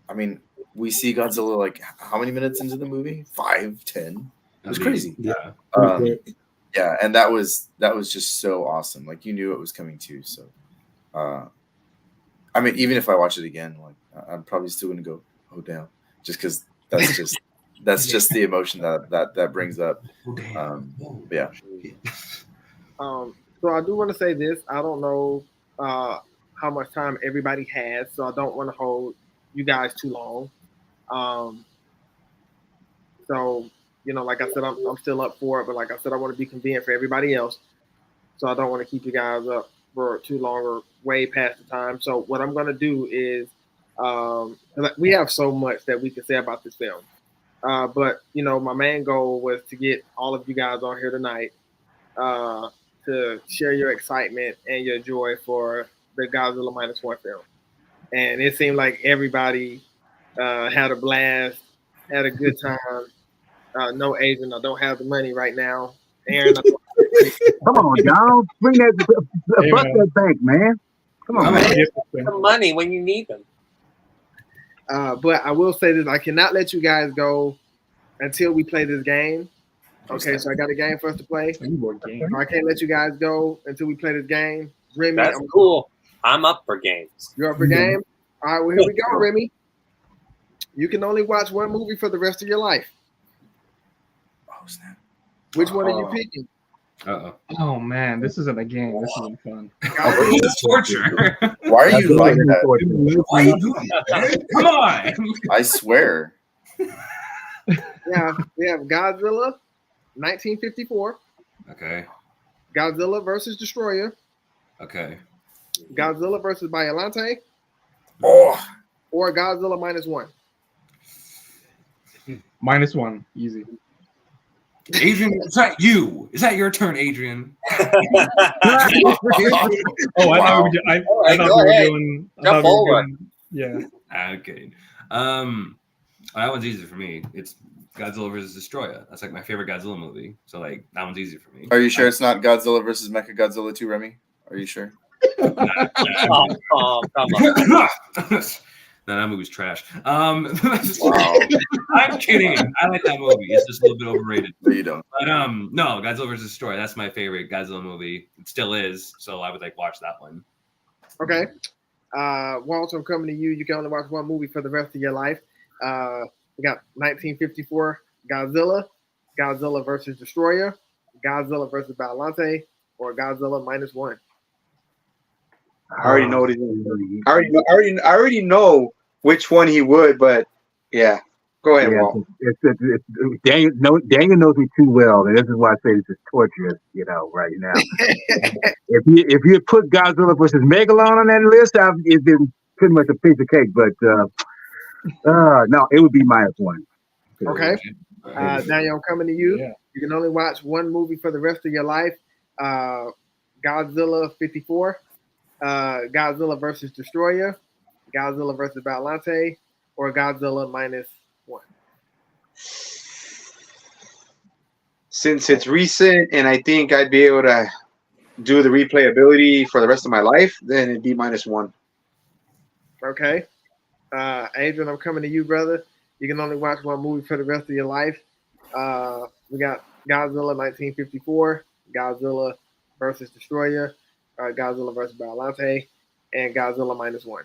I mean, we see Godzilla like how many minutes into the movie? 5, 10. It was crazy. Yeah. Yeah, and that was just so awesome. Like you knew it was coming too. So, I mean, even if I watch it again, like I'm probably still gonna go, oh damn, just because that's just the emotion that brings up. Yeah. So I do want to say this. I don't know how much time everybody has, so I don't want to hold you guys too long. So. You know, like I said, I'm still up for it, but like I said, I want to be convenient for everybody else. So I don't want to keep you guys up for too long or way past the time. So what I'm going to do is we have so much that we can say about this film. But, you know, my main goal was to get all of you guys on here tonight to share your excitement and your joy for the Godzilla Minus One film. And it seemed like everybody had a blast, had a good time. No, Adrian, I don't have the money right now. Aaron, come on, y'all, bring that bank, man. Come on, man. Get the money when you need them. But I will say this: I cannot let you guys go until we play this game. Okay, so I got a game for us to play. I can't let you guys go until we play this game. Remy, that's cool. I'm up for games. You're up for games? All right, well here we go, Remy. You can only watch one movie for the rest of your life. Snap. Which one are you picking? Oh man, this isn't a game. This isn't fun. This is torture. Why are you like that? Why are you doing that? Come on. I swear. Yeah, we have Godzilla, 1954. Okay. Godzilla versus Destroyer. Okay. Godzilla versus Biollante. Oh. Or Godzilla Minus One. Minus one, easy. Adrian, is that you? Is that your turn, Adrian? Oh, I thought we were doing. Yeah. Okay. That one's easy for me. It's Godzilla versus Destroyer. That's like my favorite Godzilla movie. So like that one's easy for me. Are you sure it's not Godzilla versus Mechagodzilla 2, Remy? Are you sure? Come on. No, that movie's trash. Wow. I'm kidding. I like that movie. It's just a little bit overrated. No, you don't. But no, Godzilla vs. Destroyer. That's my favorite Godzilla movie. It still is. So I would like watch that one. Okay. Walter, I'm coming to you. You can only watch one movie for the rest of your life. We got 1954 Godzilla, Godzilla versus Destroyer, Godzilla versus Biollante, or Godzilla Minus One. I already know what he's gonna do. I already know which one he would, but yeah. Go ahead, Walt. Daniel knows me too well, and this is why I say this is torturous, right now. if you had put Godzilla versus Megalon on that list, it'd been pretty much a piece of cake. But no, it would be -1. Okay. Daniel, I'm coming to you. Yeah. You can only watch one movie for the rest of your life. Godzilla 54, Godzilla versus Destroyer, Godzilla versus Biollante, or Godzilla -1. Since it's recent and I think I'd be able to do the replayability for the rest of my life, then it'd be -1. Okay. Adrian, I'm coming to you, brother. You can only watch one movie for the rest of your life. We got Godzilla 1954, Godzilla versus Destroyer, Godzilla versus Biollante, and Godzilla -1.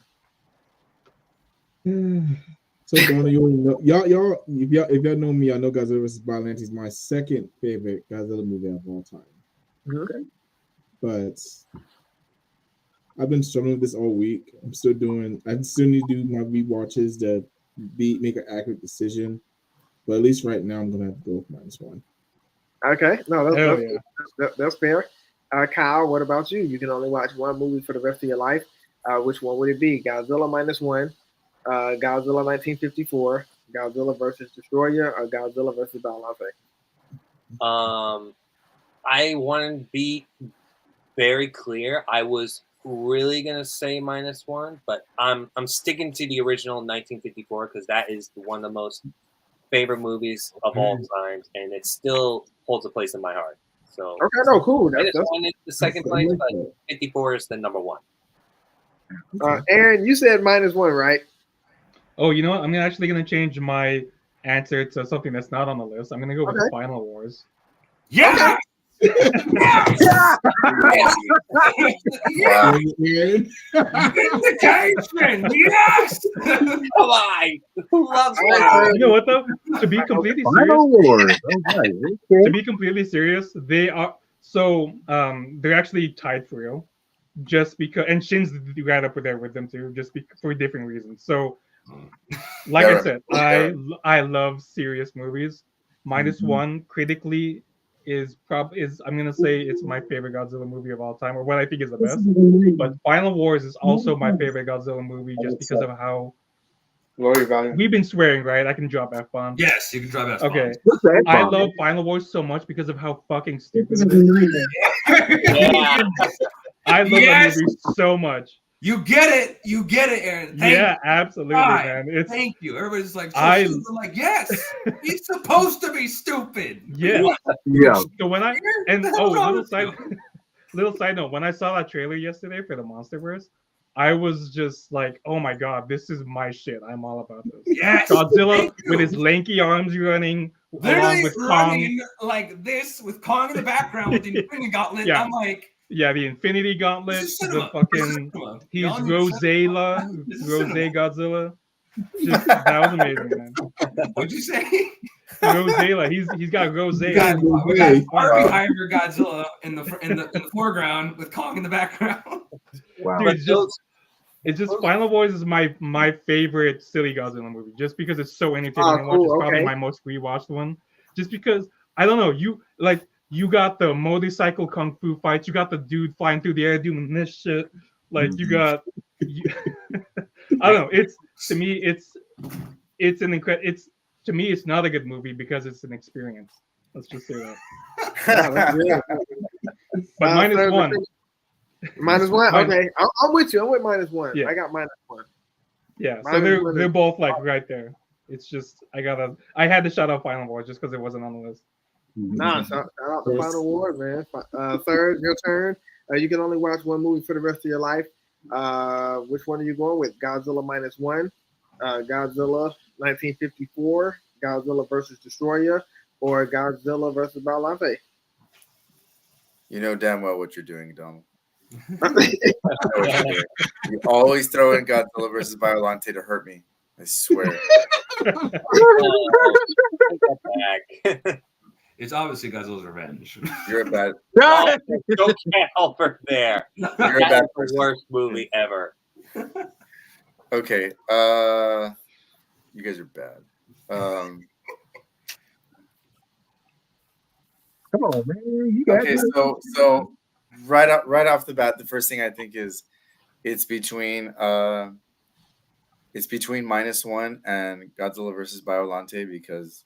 So Donna, you already know, y'all, if y'all know me, I know Godzilla vs. Biollante is my second favorite Godzilla movie of all time. Okay. But I've been struggling with this all week. I still need to do my rewatches to make an accurate decision. But at least right now, I'm gonna have to go with -1. Okay. No, that's fair. Kyle, what about you? You can only watch one movie for the rest of your life. Which one would it be? Godzilla -1, Godzilla 1954, Godzilla versus Destroyer, or Godzilla versus Biollante? I want to be very clear. I was really gonna say -1, but I'm sticking to the original 1954 because that is one of the most favorite movies of all times, and it still holds a place in my heart. So okay, no, cool. That's the second place, but 54 is the number 1. Aaron, you said -1, right? Oh, you know what? I'm actually gonna change my answer to something that's not on the list. I'm gonna go with the Final Wars. Yeah. Vindication! Yes! Come on! Who loves that? You know what though? To be completely serious, to be completely serious, they are they're actually tied for real. Just because, and Shin's right up there with them too, just for different reasons. So, like I said, I love serious movies. -1 critically is I'm gonna say it's my favorite Godzilla movie of all time, or what I think is the best. But Final Wars is also my favorite Godzilla movie just because of how we've been swearing, right? I can drop F-bombs. Yes, you can drop F-bombs. Okay. I love Final Wars so much because of how fucking stupid it is. I love that movie so much. You get it, Aaron. Absolutely, man. Thank you. Everybody's like, I'm like, yes, he's supposed to be stupid. Yeah. So when little side note, when I saw that trailer yesterday for the Monsterverse, I was just like, oh my god, this is my shit. I'm all about this. Yes, Godzilla with his lanky arms running along with Kong, like this with Kong in the background with the Infinity Gauntlet. I'm like. Yeah, the Infinity Gauntlet, the fucking he's Rosella, Godzilla. That was amazing, man. What'd you say? Rosella, he's got Rosella. We got Harvey Godzilla in the foreground with Kong in the background. Wow. Dude, it's just Final Wars is my favorite silly Godzilla movie, just because it's so entertaining to watch. It's probably my most rewatched one. Just because I don't know, you got the motorcycle kung fu fights. You got the dude flying through the air doing this shit. Like you got, I don't know. It's to me, it's an incredible. To me, it's not a good movie because it's an experience. Let's just say that. But -1. -1. Okay, I'm with you. I'm with -1. Yeah. I got -1. Yeah, so they're both like right there. It's just I had to shout out Final Wars just because it wasn't on the list. Nah, shout out the Final War, man. Third, your turn. You can only watch one movie for the rest of your life. Which one are you going with? Godzilla -1, Godzilla 1954, Godzilla versus Destroyer, or Godzilla versus Biollante? You know damn well what you're doing, Donald. You always throw in Godzilla versus Biollante to hurt me. I swear. It's obviously Godzilla's Revenge. You're a bad. You can't help her there. You're a bad person. The worst movie ever. Okay. You guys are bad. Um, Come on, man. You got okay, so right off the bat, the first thing I think is it's between Minus One and Godzilla versus Biollante because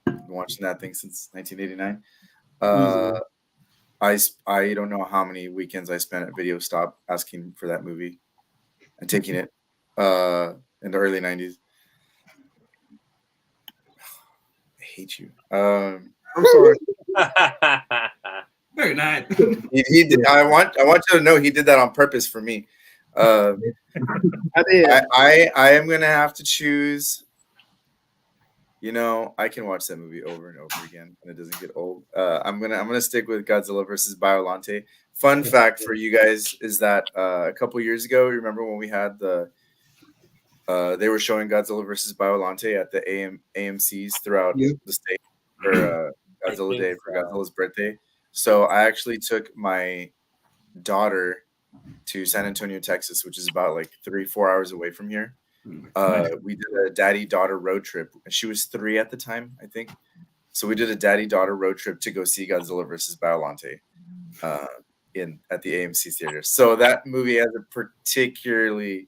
I've been watching that thing since 1989. I don't know how many weekends I spent at Video Stop asking for that movie and taking it in the early 90s. I hate you. I'm sorry. Very nice. He did, I want you to know he did that on purpose for me. I did. I am gonna have to choose. You know, I can watch that movie over and over again, and it doesn't get old. I'm gonna stick with Godzilla versus Biollante. Fun fact for you guys is that a couple years ago, remember when we had they were showing Godzilla versus Biollante at the AMC's throughout the state for Godzilla Day for Godzilla's birthday. So I actually took my daughter to San Antonio, Texas, which is about like 3-4 hours away from here. We did a daddy-daughter road trip. She was 3 at the time, I think. So we did a daddy-daughter road trip to go see Godzilla versus Biollante at the AMC theater. So that movie has a particularly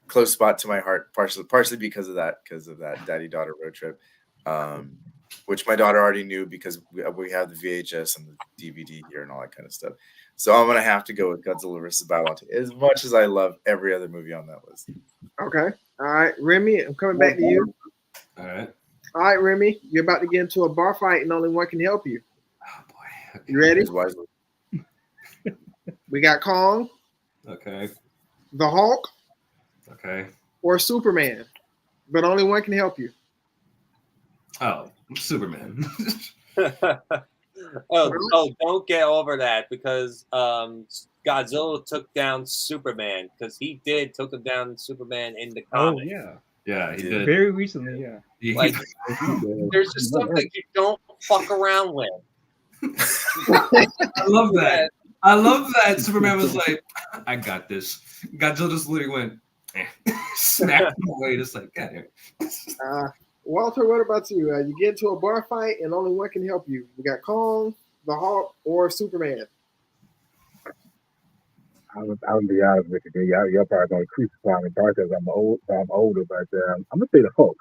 close spot to my heart, partially because of that daddy-daughter road trip, which my daughter already knew because we have the VHS and the DVD here and all that kind of stuff. So I'm gonna have to go with Godzilla versus Biollante, as much as I love every other movie on that list. Okay. All right, Remy, I'm coming back to you. All right. All right, Remy, you're about to get into a bar fight and only one can help you. Oh boy. Okay. You ready? Wisely. We got Kong, Okay. the Hulk, Okay. or Superman, but only one can help you. Oh, Superman. Oh, don't get over that because Godzilla took down Superman because he took him down Superman in the comic. Oh Yeah, he did. very recently. Yeah, Like, there's just something you don't fuck around with. I love that. I love that Superman was like, I got this. Godzilla just literally went, smacked him away, just like, God damn. Walter, what about you? You get into a bar fight and only one can help you. We got Kong, the Hulk, or Superman. I'll be honest with you. Y'all probably gonna crucify me because I'm older, but I'm gonna say the Hulk.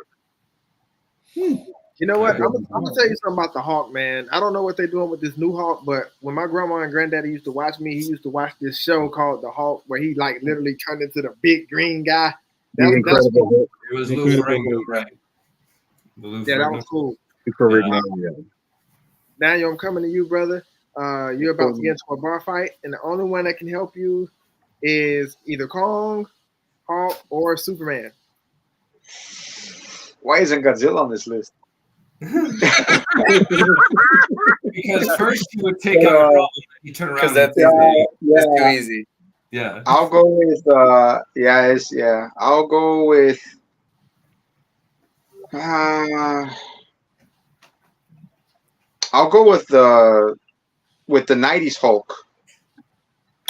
You know what? I'm gonna tell you something about the Hulk, man. I don't know what they're doing with this new Hulk, but when my grandma and granddaddy used to watch me, he used to watch this show called The Hulk, where he like literally turned into the big green guy. The Incredible Hulk. It was Lou Ferrigno, right? Yeah, that was cool. Yeah. Daniel, I'm coming to you, brother. You're about to get into a bar fight, and the only one that can help you is either Kong, Hulk, or Superman. Why isn't Godzilla on this list? Because first you would take out a problem, you turn around. Because that's too easy. Yeah. I'll go with I'll go with I'll go with the 90s Hulk.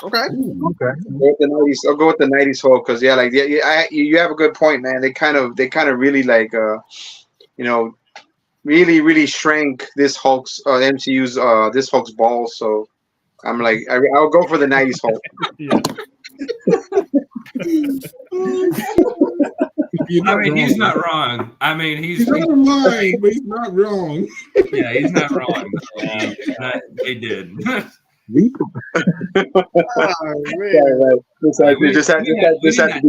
Okay. Okay. I'll go with the 90s Hulk because you have a good point, man. They kind of really like really shrank this Hulk's MCU's this Hulk's balls. So I'm like I'll go for the 90s Hulk. I mean, he's not wrong. I mean, he's not lying, but he's not wrong. Yeah, he's not wrong. They did. We just had to be Savage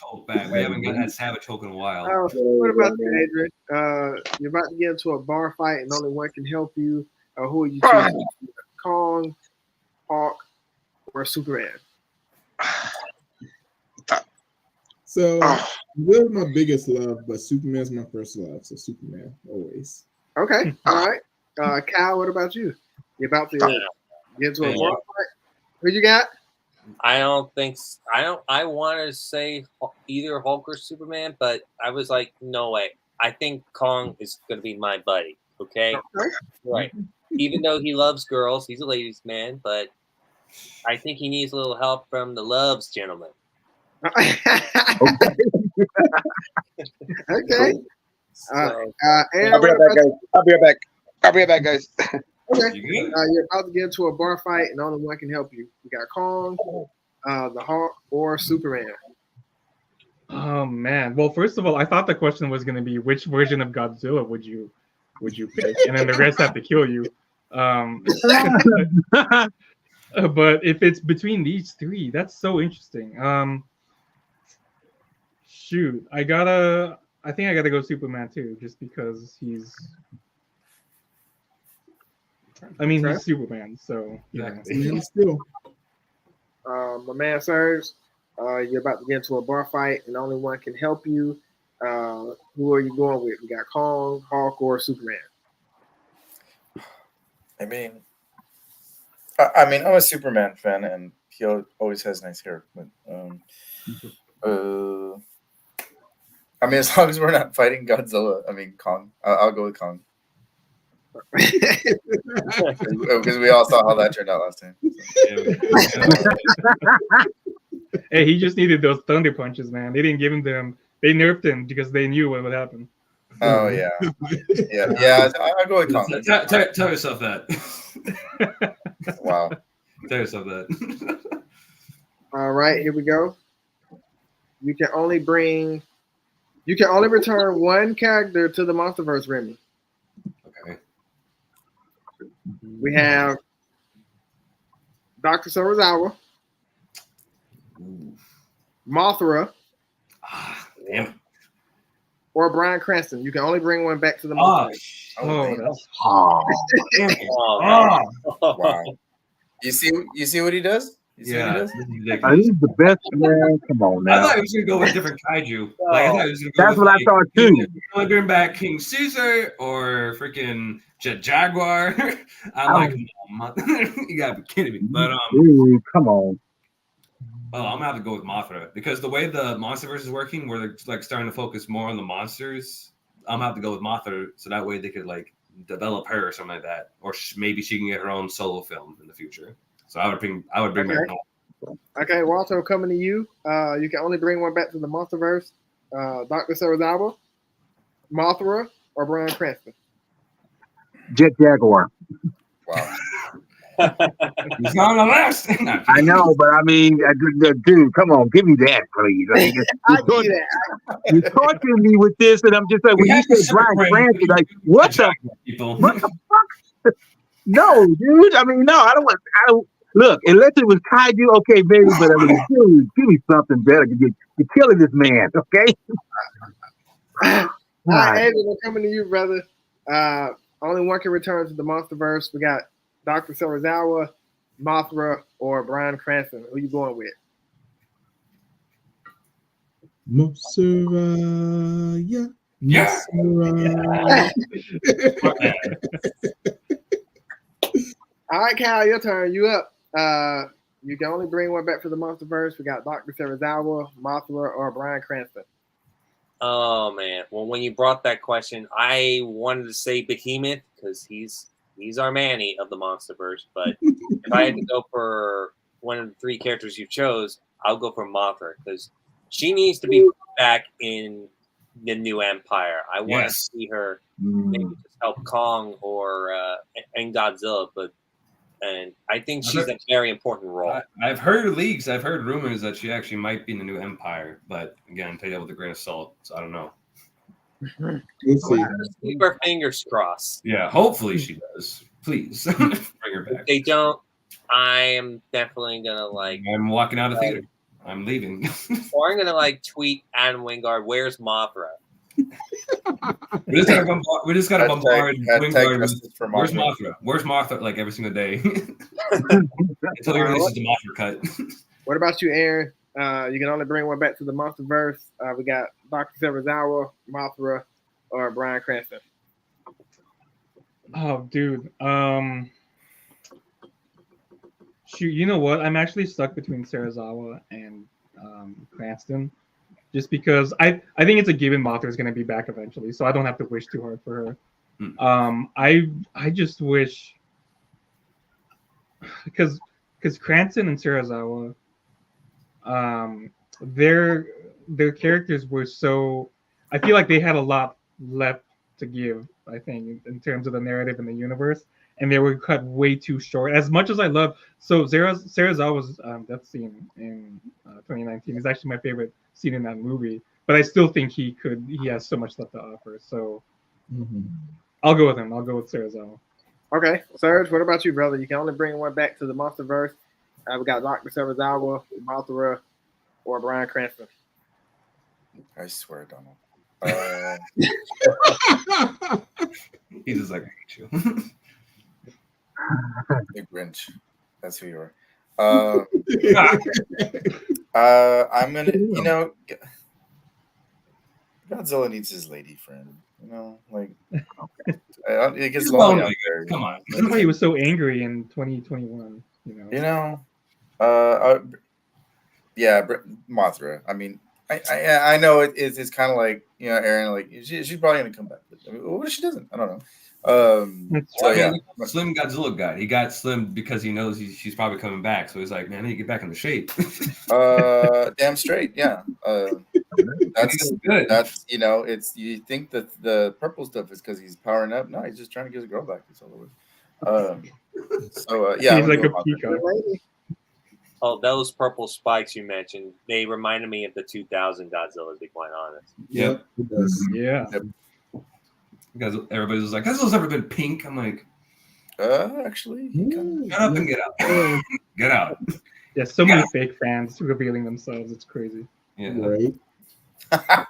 Hulk back. We haven't got that Savage Hulk in a while. What about you, Adrian? You're about to get into a bar fight, and only one can help you. Who are you choosing? Kong, Hulk, or Superman? So, Will's my biggest love, but Superman's my first love. So Superman always. Okay, all right. Kyle, what about you? You're about to get into a bar fight. Who you got? I don't think. I want to say either Hulk or Superman, but I was like, no way. I think Kong is going to be my buddy. Okay, right. Even though he loves girls, he's a ladies' man, but I think he needs a little help from the Loves gentleman. Okay. Aaron, I'll be right back, guys. I'll be right back, guys. Okay. You're about to get into a bar fight, and only one can help you. You got Kong, the Hulk, or Superman. Oh man. Well, first of all, I thought the question was going to be which version of Godzilla would you pick, and then the rest have to kill you. But if it's between these three, that's so interesting. Shoot, I think I gotta go Superman too, just because he's Superman, so yeah. Still. My man Serge, you're about to get into a bar fight, and only one can help you. Who are you going with? We got Kong, Hulk, or Superman? I mean, I'm a Superman fan, and he always has nice hair. But as long as we're not fighting Godzilla, Kong. I'll go with Kong. Because we all saw how that turned out last time. Hey, he just needed those thunder punches, man. They didn't give him them. They nerfed him because they knew what would happen. Oh yeah. I'll go with Kong. Tell yourself that. Wow. Tell yourself that. All right, here we go. You can only return one character to the MonsterVerse, Remy. Okay. We have Dr. Sorozawa, Mothra, or Bryan Cranston. You can only bring one back to the MonsterVerse. Wow. You see what he does? He's the best man. Come on now. I thought he was gonna go with different kaiju. That's what I thought too. You only bring back King Caesar or freaking Jet Jaguar. I'm like, you gotta be kidding me. But come on. Oh, I'm gonna have to go with Mothra because the way the MonsterVerse is working, where they're like starting to focus more on the monsters, I'm gonna have to go with Mothra so that way they could like develop her or something like that, or maybe she can get her own solo film in the future. So I would bring back. Okay, Walter, coming to you. You can only bring one back to the MonsterVerse. Dr. Sorozawa, Mothra, or Bryan Cranston. Jet Jaguar. Wow. He's not on the list. I know, but dude, come on, give me that, please. You're torturing me with this, and I'm just like, when you say Bryan Cranston, like, what the fuck? No, dude. No, I don't. Look, unless it was kaiju, okay, baby. But dude, give me something better. You're killing this man, okay? All right, Andrew, we're coming to you, brother. Only one can return to the MonsterVerse. We got Dr. Sorozawa, Mothra, or Bryan Cranston. Who you going with? Mothra, yeah. All right, Kyle, your turn. You up. You can only bring one back for the MonsterVerse. We got Dr. Sorozawa, Mothra, or Bryan Cranston. Oh man! Well, when you brought that question, I wanted to say Behemoth because he's our Manny of the MonsterVerse. But if I had to go for one of the three characters you chose, I'll go for Mothra because she needs to be back in the new Empire. I want to see her maybe just help Kong or and Godzilla, and I think she's a very important role. I've heard leaks. I've heard rumors that she actually might be in the new Empire, but again, take that with a grain of salt. So I don't know. We'll see. Keep our fingers crossed. Yeah, hopefully she does. Please bring her back. If they don't, I am definitely gonna I'm walking out of the theater. I'm leaving. Or I'm gonna tweet Adam Wingard. Where's Mothra? We just gotta bombard Wingard. Where's Mothra? Mothra? Where's Mothra? Like every single day until he releases the Mothra cut. What about you, Aaron? You can only bring one back to the MonsterVerse. We got Dr. Sorozawa, Mothra, or Bryan Cranston. Oh, dude. Shoot, you know what? I'm actually stuck between Sorozawa and Cranston, just because I think it's a given Mothra is going to be back eventually, so I don't have to wish too hard for her. I just wish because Cranston and Sorozawa, their characters were so. I feel like they had a lot left to give. I think in terms of the narrative and the universe, and they were cut way too short. As much as I love Serizawa's death scene in 2019 is actually my favorite scene in that movie. But I still think he has so much left to offer. So I'll go with him. I'll go with Serizawa. Okay, Serge, what about you, brother? You can only bring one back to the MonsterVerse. We got Dr. Serizawa, Mothra, or Bryan Cranston. I swear, Donald. He's just like, I hate you. Big Grinch. That's who you are. I'm gonna, Godzilla needs his lady friend. Like it gets lonely out there. Come on. That's why he was so angry in 2021. Yeah, Mothra. I mean, I know it's kind of like Aaron. Like she's probably gonna come back. I mean, what if she doesn't? I don't know. So yeah, Slim Godzilla guy. He got slim because he knows she's probably coming back. So he's like, man, I need to get back in the shape. Damn straight. Yeah. That's good. That's it's you think that the purple stuff is because he's powering up. No, he's just trying to get his girl back. That's all it was. So yeah, he's like a peacock. Oh, those purple spikes you mentioned, they reminded me of the 2000 Godzilla, to be quite honest. Yep. Yeah. Yep. Because everybody's just like, Godzilla's never been pink. I'm like, actually, shut up and get out. Get out. Yeah, so many fake fans revealing themselves. It's crazy. Yeah. Right.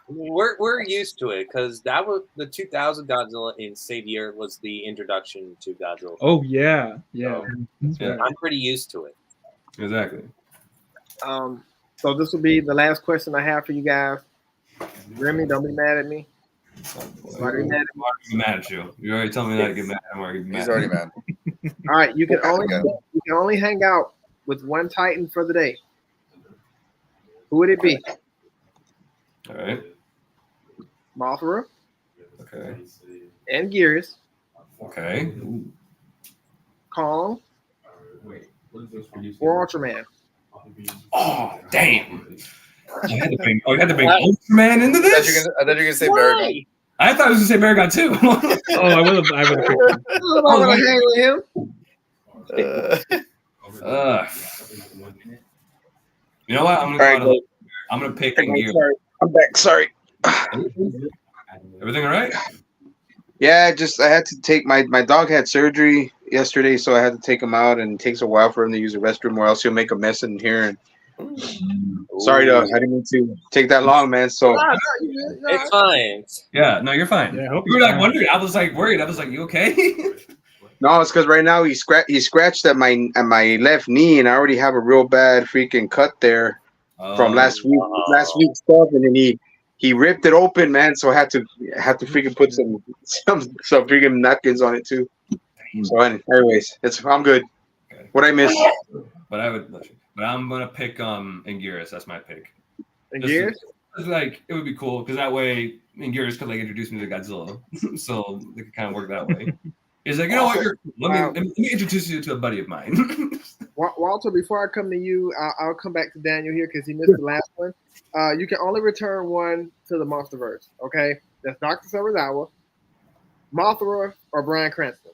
We're used to it because that was the 2000 Godzilla in Savior was the introduction to Godzilla. Oh yeah. I'm pretty used to it. Exactly. So this will be the last question I have for you guys. Remy, don't be mad at me. I'm mad at you. You already told me not to get mad. I'm already mad. He's already mad. All right, you can only hang out with one Titan for the day. Who would it be? All right. Mothra. Okay. And Gears. Okay. Kong. Or Ultraman. Oh, damn. I had to bring Ultraman into this? I thought you were gonna say Baragon. I thought I was gonna say Baragon too. I would have picked him. I want to hang with him. You know what? I'm gonna pick Gear. I'm back. Sorry. Everything all right? Yeah, I had to take my dog had surgery yesterday, so I had to take him out, and it takes a while for him to use the restroom, or else he'll make a mess in here. And sorry, though, I didn't mean to take that long, man. So it's fine. Yeah, no, you're fine. Yeah, I hope you were like wondering. I was like worried. I was like, you okay? No, it's because right now he scratched at my left knee, and I already have a real bad freaking cut there from last week's stuff, and then he ripped it open, man. So I had to freaking put some freaking napkins on it too. So anyways, I'm good. Okay. What I miss? But I'm gonna pick Anguirus. That's my pick. Anguirus? Like it would be cool because that way Anguirus could like introduce me to Godzilla, so it could kind of work that way. He's like, you know what? Let me introduce you to a buddy of mine. Walter, before I come to you, I'll come back to Daniel here because he missed the last one. You can only return one to the MonsterVerse. Okay, that's Dr. Serizawa, Mothra, or Bryan Cranston.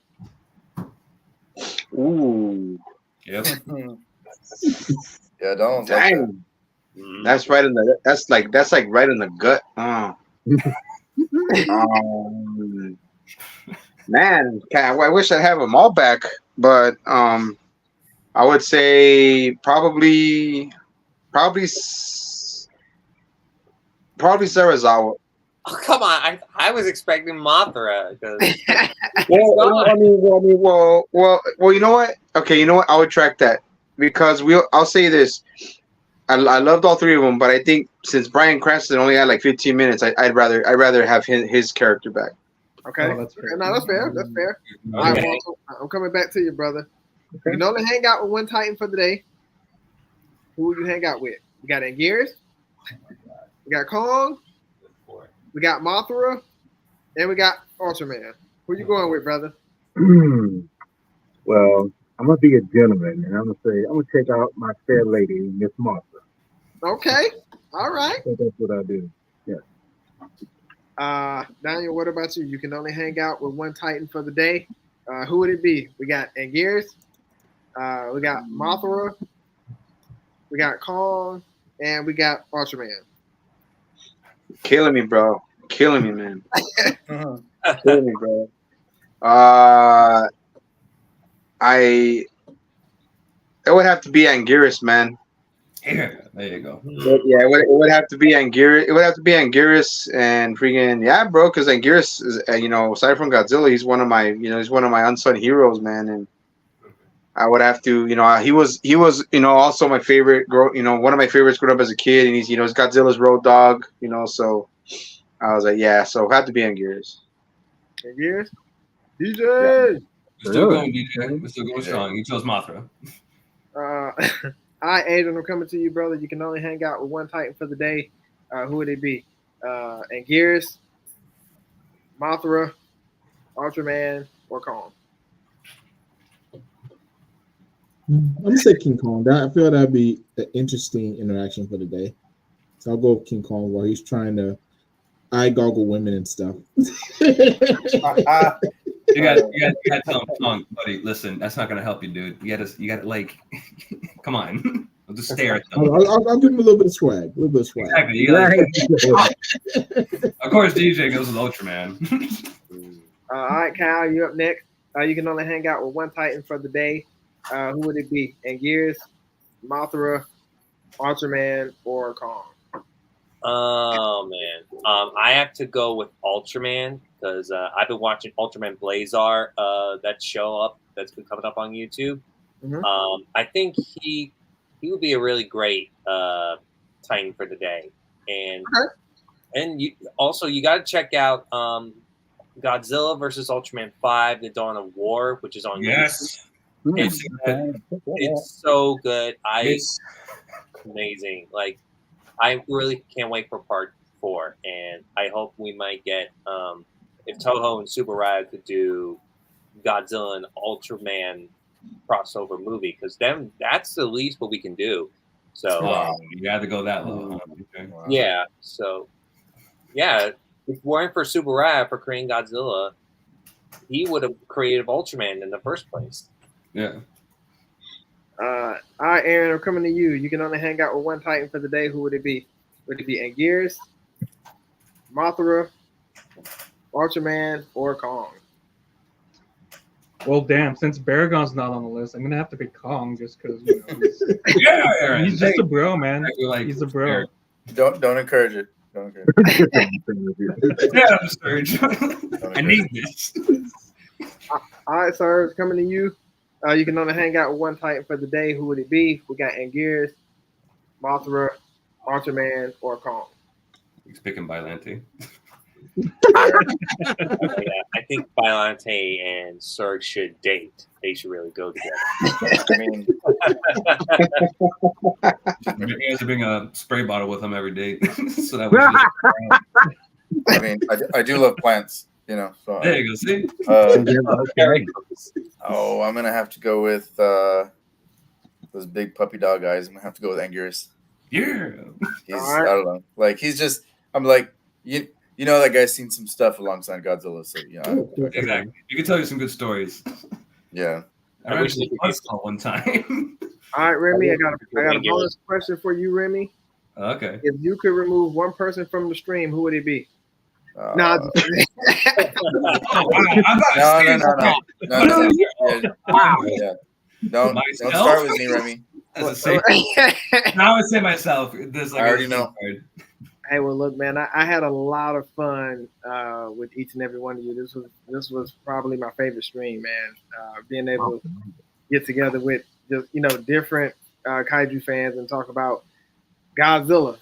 Ooh. Yep. Yeah, don't. Dang. That's right in the. That's like right in the gut. Man, I wish I'd have them all back, but I would say probably Serizawa. Oh, come on! I was expecting Mothra. Well, you know what? Okay, you know what? I'll retract that because I'll say this. I loved all three of them, but I think since Bryan Cranston only had like 15 minutes, I'd rather have his character back. Okay. Oh, that's fair. No, that's fair. That's fair. Okay. All right, Walter, I'm coming back to you, brother. You can only hang out with one Titan for the day. Who would you hang out with? We got Anguirus. We got Kong. We got Mothra. And we got Ultraman. Who you going with, brother? Well, I'm gonna be a gentleman, and I'm gonna take out my fair lady, Miss Martha. Okay. All right. That's what I do. Yeah. Daniel, what about you? You can only hang out with one Titan for the day. Who would it be? We got Anguirus. We got Mothra. We got Kong, and we got Ultraman. Killing me, bro. Killing me, man. Killing me, bro. It would have to be Anguirus, man. Yeah, there you go. Yeah, it would have to be Anguirus. It would have to be Anguirus and freaking yeah, bro. Because Anguirus is, aside from Godzilla, he's one of my unsung heroes, man. And I would have to, he was, also my favorite. One of my favorites growing up as a kid, and he's Godzilla's road dog. So I was like, yeah. So it had to be Anguirus. Anguirus, DJ. We're still going, DJ. We're still going strong. You chose Mothra. All right, Adrian, I'm coming to you, brother. You can only hang out with one Titan for the day. Who would it be? Anguirus, Mothra, Ultraman, or Kong? I'm gonna say King Kong. I feel that'd be an interesting interaction for the day. So I'll go with King Kong while he's trying to eye goggle women and stuff. You gotta tell him, Kong, buddy. Listen, that's not gonna help you, dude. You gotta like, come on. I'll just stare at them. I'll give him a little bit of swag. Exactly. Of course, DJ goes with Ultraman. All right, Kyle, you're up next. You can only hang out with one Titan for the day. Who would it be? Anguirus, Mothra, Ultraman, or Kong? Oh man, I have to go with Ultraman because I've been watching Ultraman Blazar, that show up that's been coming up on YouTube. Mm-hmm. I think he would be a really great Titan for the day, and you got to check out Godzilla versus Ultraman 5: The Dawn of War, which is on YouTube. It's so good. Amazing. Like, I really can't wait for part 4, and I hope we might get if Toho and Super Raya could do Godzilla and Ultraman crossover movie, because then that's the least what we can do. So you had to go that low. Okay. Yeah. So yeah, if it weren't for Super Raya for creating Godzilla, he would have created Ultraman in the first place. Yeah. All right, Aaron, I'm coming to you. You can only hang out with one Titan for the day. Who would it be? Would it be Anguirus, Mothra, Ultraman, or Kong? Well, damn, since Baragon's not on the list, I'm going to have to pick Kong just because, he's just a bro, man. He's a bro. Don't encourage it. Don't encourage it. Yeah, Serge. I need this. All right, sir, it's coming to you. You can only hang out with one Titan for the day. Who would it be? We got Anguirus, Mothra, Ultraman, or Kong. He's picking Bylante. I think Bylante and Serge should date. They should really go together. I mean, he has to bring a spray bottle with him every day. So that I mean, I do love plants. So there you go. See. I'm gonna have to go with those big puppy dog eyes. I'm gonna have to go with Anguirus. Yeah. I don't know. Like I'm like that guy's seen some stuff alongside Godzilla. So exactly. You can tell you some good stories. Yeah. I wish they could one time. All right, Remy, I got a bonus question for you, Remy. Okay. If you could remove one person from the stream, who would it be? No. Wow. Don't start with me, Remy. Now I would say myself. I already know. Hey, well, look, man, I had a lot of fun with each and every one of you. This was probably my favorite stream, man. Being able to get together with just different kaiju fans and talk about Godzilla.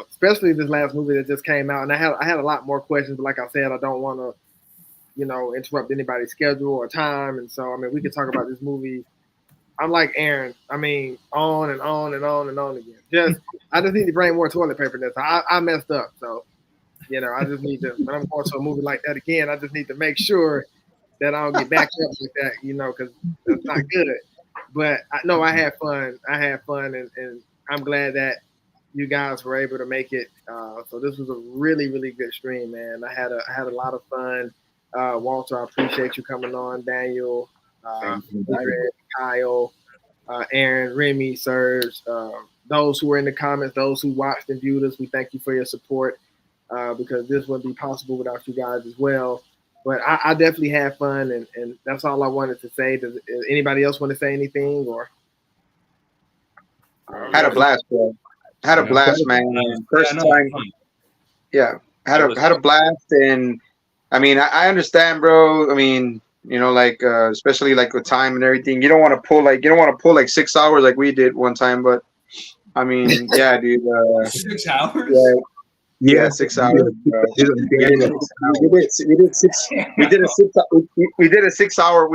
Especially this last movie that just came out, and I had a lot more questions, but like I said, I don't want to, interrupt anybody's schedule or time, and so we could talk about this movie. I'm like Aaron. On and on and on and on again. I just need to bring more toilet paper this time. I messed up, so I just need to. When I'm going to a movie like that again, I just need to make sure that I don't get backed up like that, because that's not good. But I had fun. And I'm glad that you guys were able to make it. So this was a really, really good stream, man. I had a lot of fun. Walter, I appreciate you coming on. Daniel, Kyle, Aaron, Remy, Serge, those who were in the comments, those who watched and viewed us, we thank you for your support because this wouldn't be possible without you guys as well. But I definitely had fun, and that's all I wanted to say. Does anybody else want to say anything? Or had a blast, bro. Had a blast, man. First time. Yeah, had a blast, and I mean, I understand, bro. I mean, you know, like especially like with time and everything. You don't want to pull like 6 hours like we did one time, but I mean, yeah, dude. 6 hours. Yeah, 6 hours. We did a 6 hour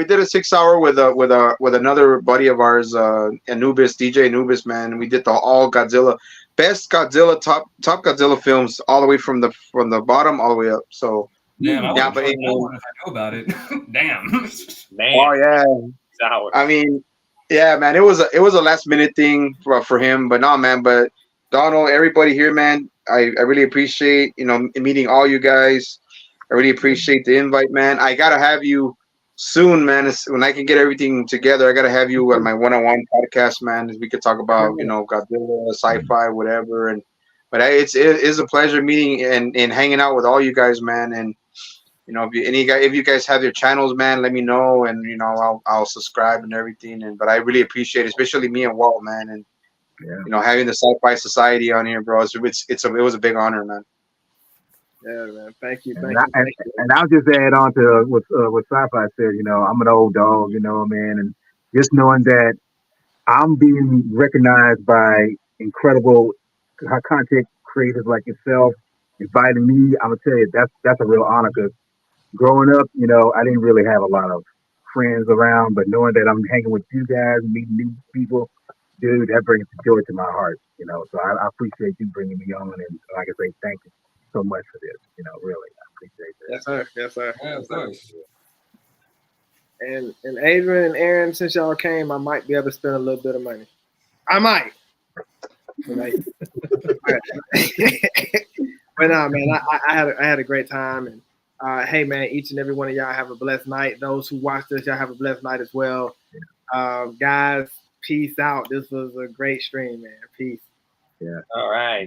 with another buddy of ours, Anubis, DJ Anubis, man. We did the all Godzilla, best Godzilla, top Godzilla films, all the way from the bottom all the way up. So damn, yeah, but if I know about it. Damn. Man. Oh yeah. I mean, yeah, man. It was a last minute thing for him, but no, man. But Donald, everybody here, man. I really appreciate, you know, meeting all you guys. I really appreciate the invite, man. I gotta have you soon, man. When I can get everything together, I gotta have you on my one-on-one podcast, man. We could talk about, you know, Godzilla, sci-fi, whatever. But it is a pleasure meeting and hanging out with all you guys, man. And you know, if you guys have your channels, man, let me know, and you know, I'll subscribe and everything. But I really appreciate it, especially me and Walt, man. And you know, having the Sci-Fi Society on here, bro, it was a big honor, man. Yeah, man. Thank you. And I'll just add on to what Sci-Fi said. You know, I'm an old dog, you know, man, and just knowing that I'm being recognized by incredible content creators like yourself, inviting me, I'm gonna tell you that's a real honor. Because growing up, you know, I didn't really have a lot of friends around, but knowing that I'm hanging with you guys, meeting new people, dude, that brings joy to my heart, you know. So I appreciate you bringing me on, and like I say, thank you so much for this. You know, really, I appreciate that. Yes, sir. Yes, sir. Yeah, of course. And Adrian and Aaron, since y'all came, I might be able to spend a little bit of money. I might. But no, man, I had a great time, and hey, man, each and every one of y'all have a blessed night. Those who watch this, y'all have a blessed night as well. Guys, peace out. This was a great stream, man. Peace. Yeah. All right.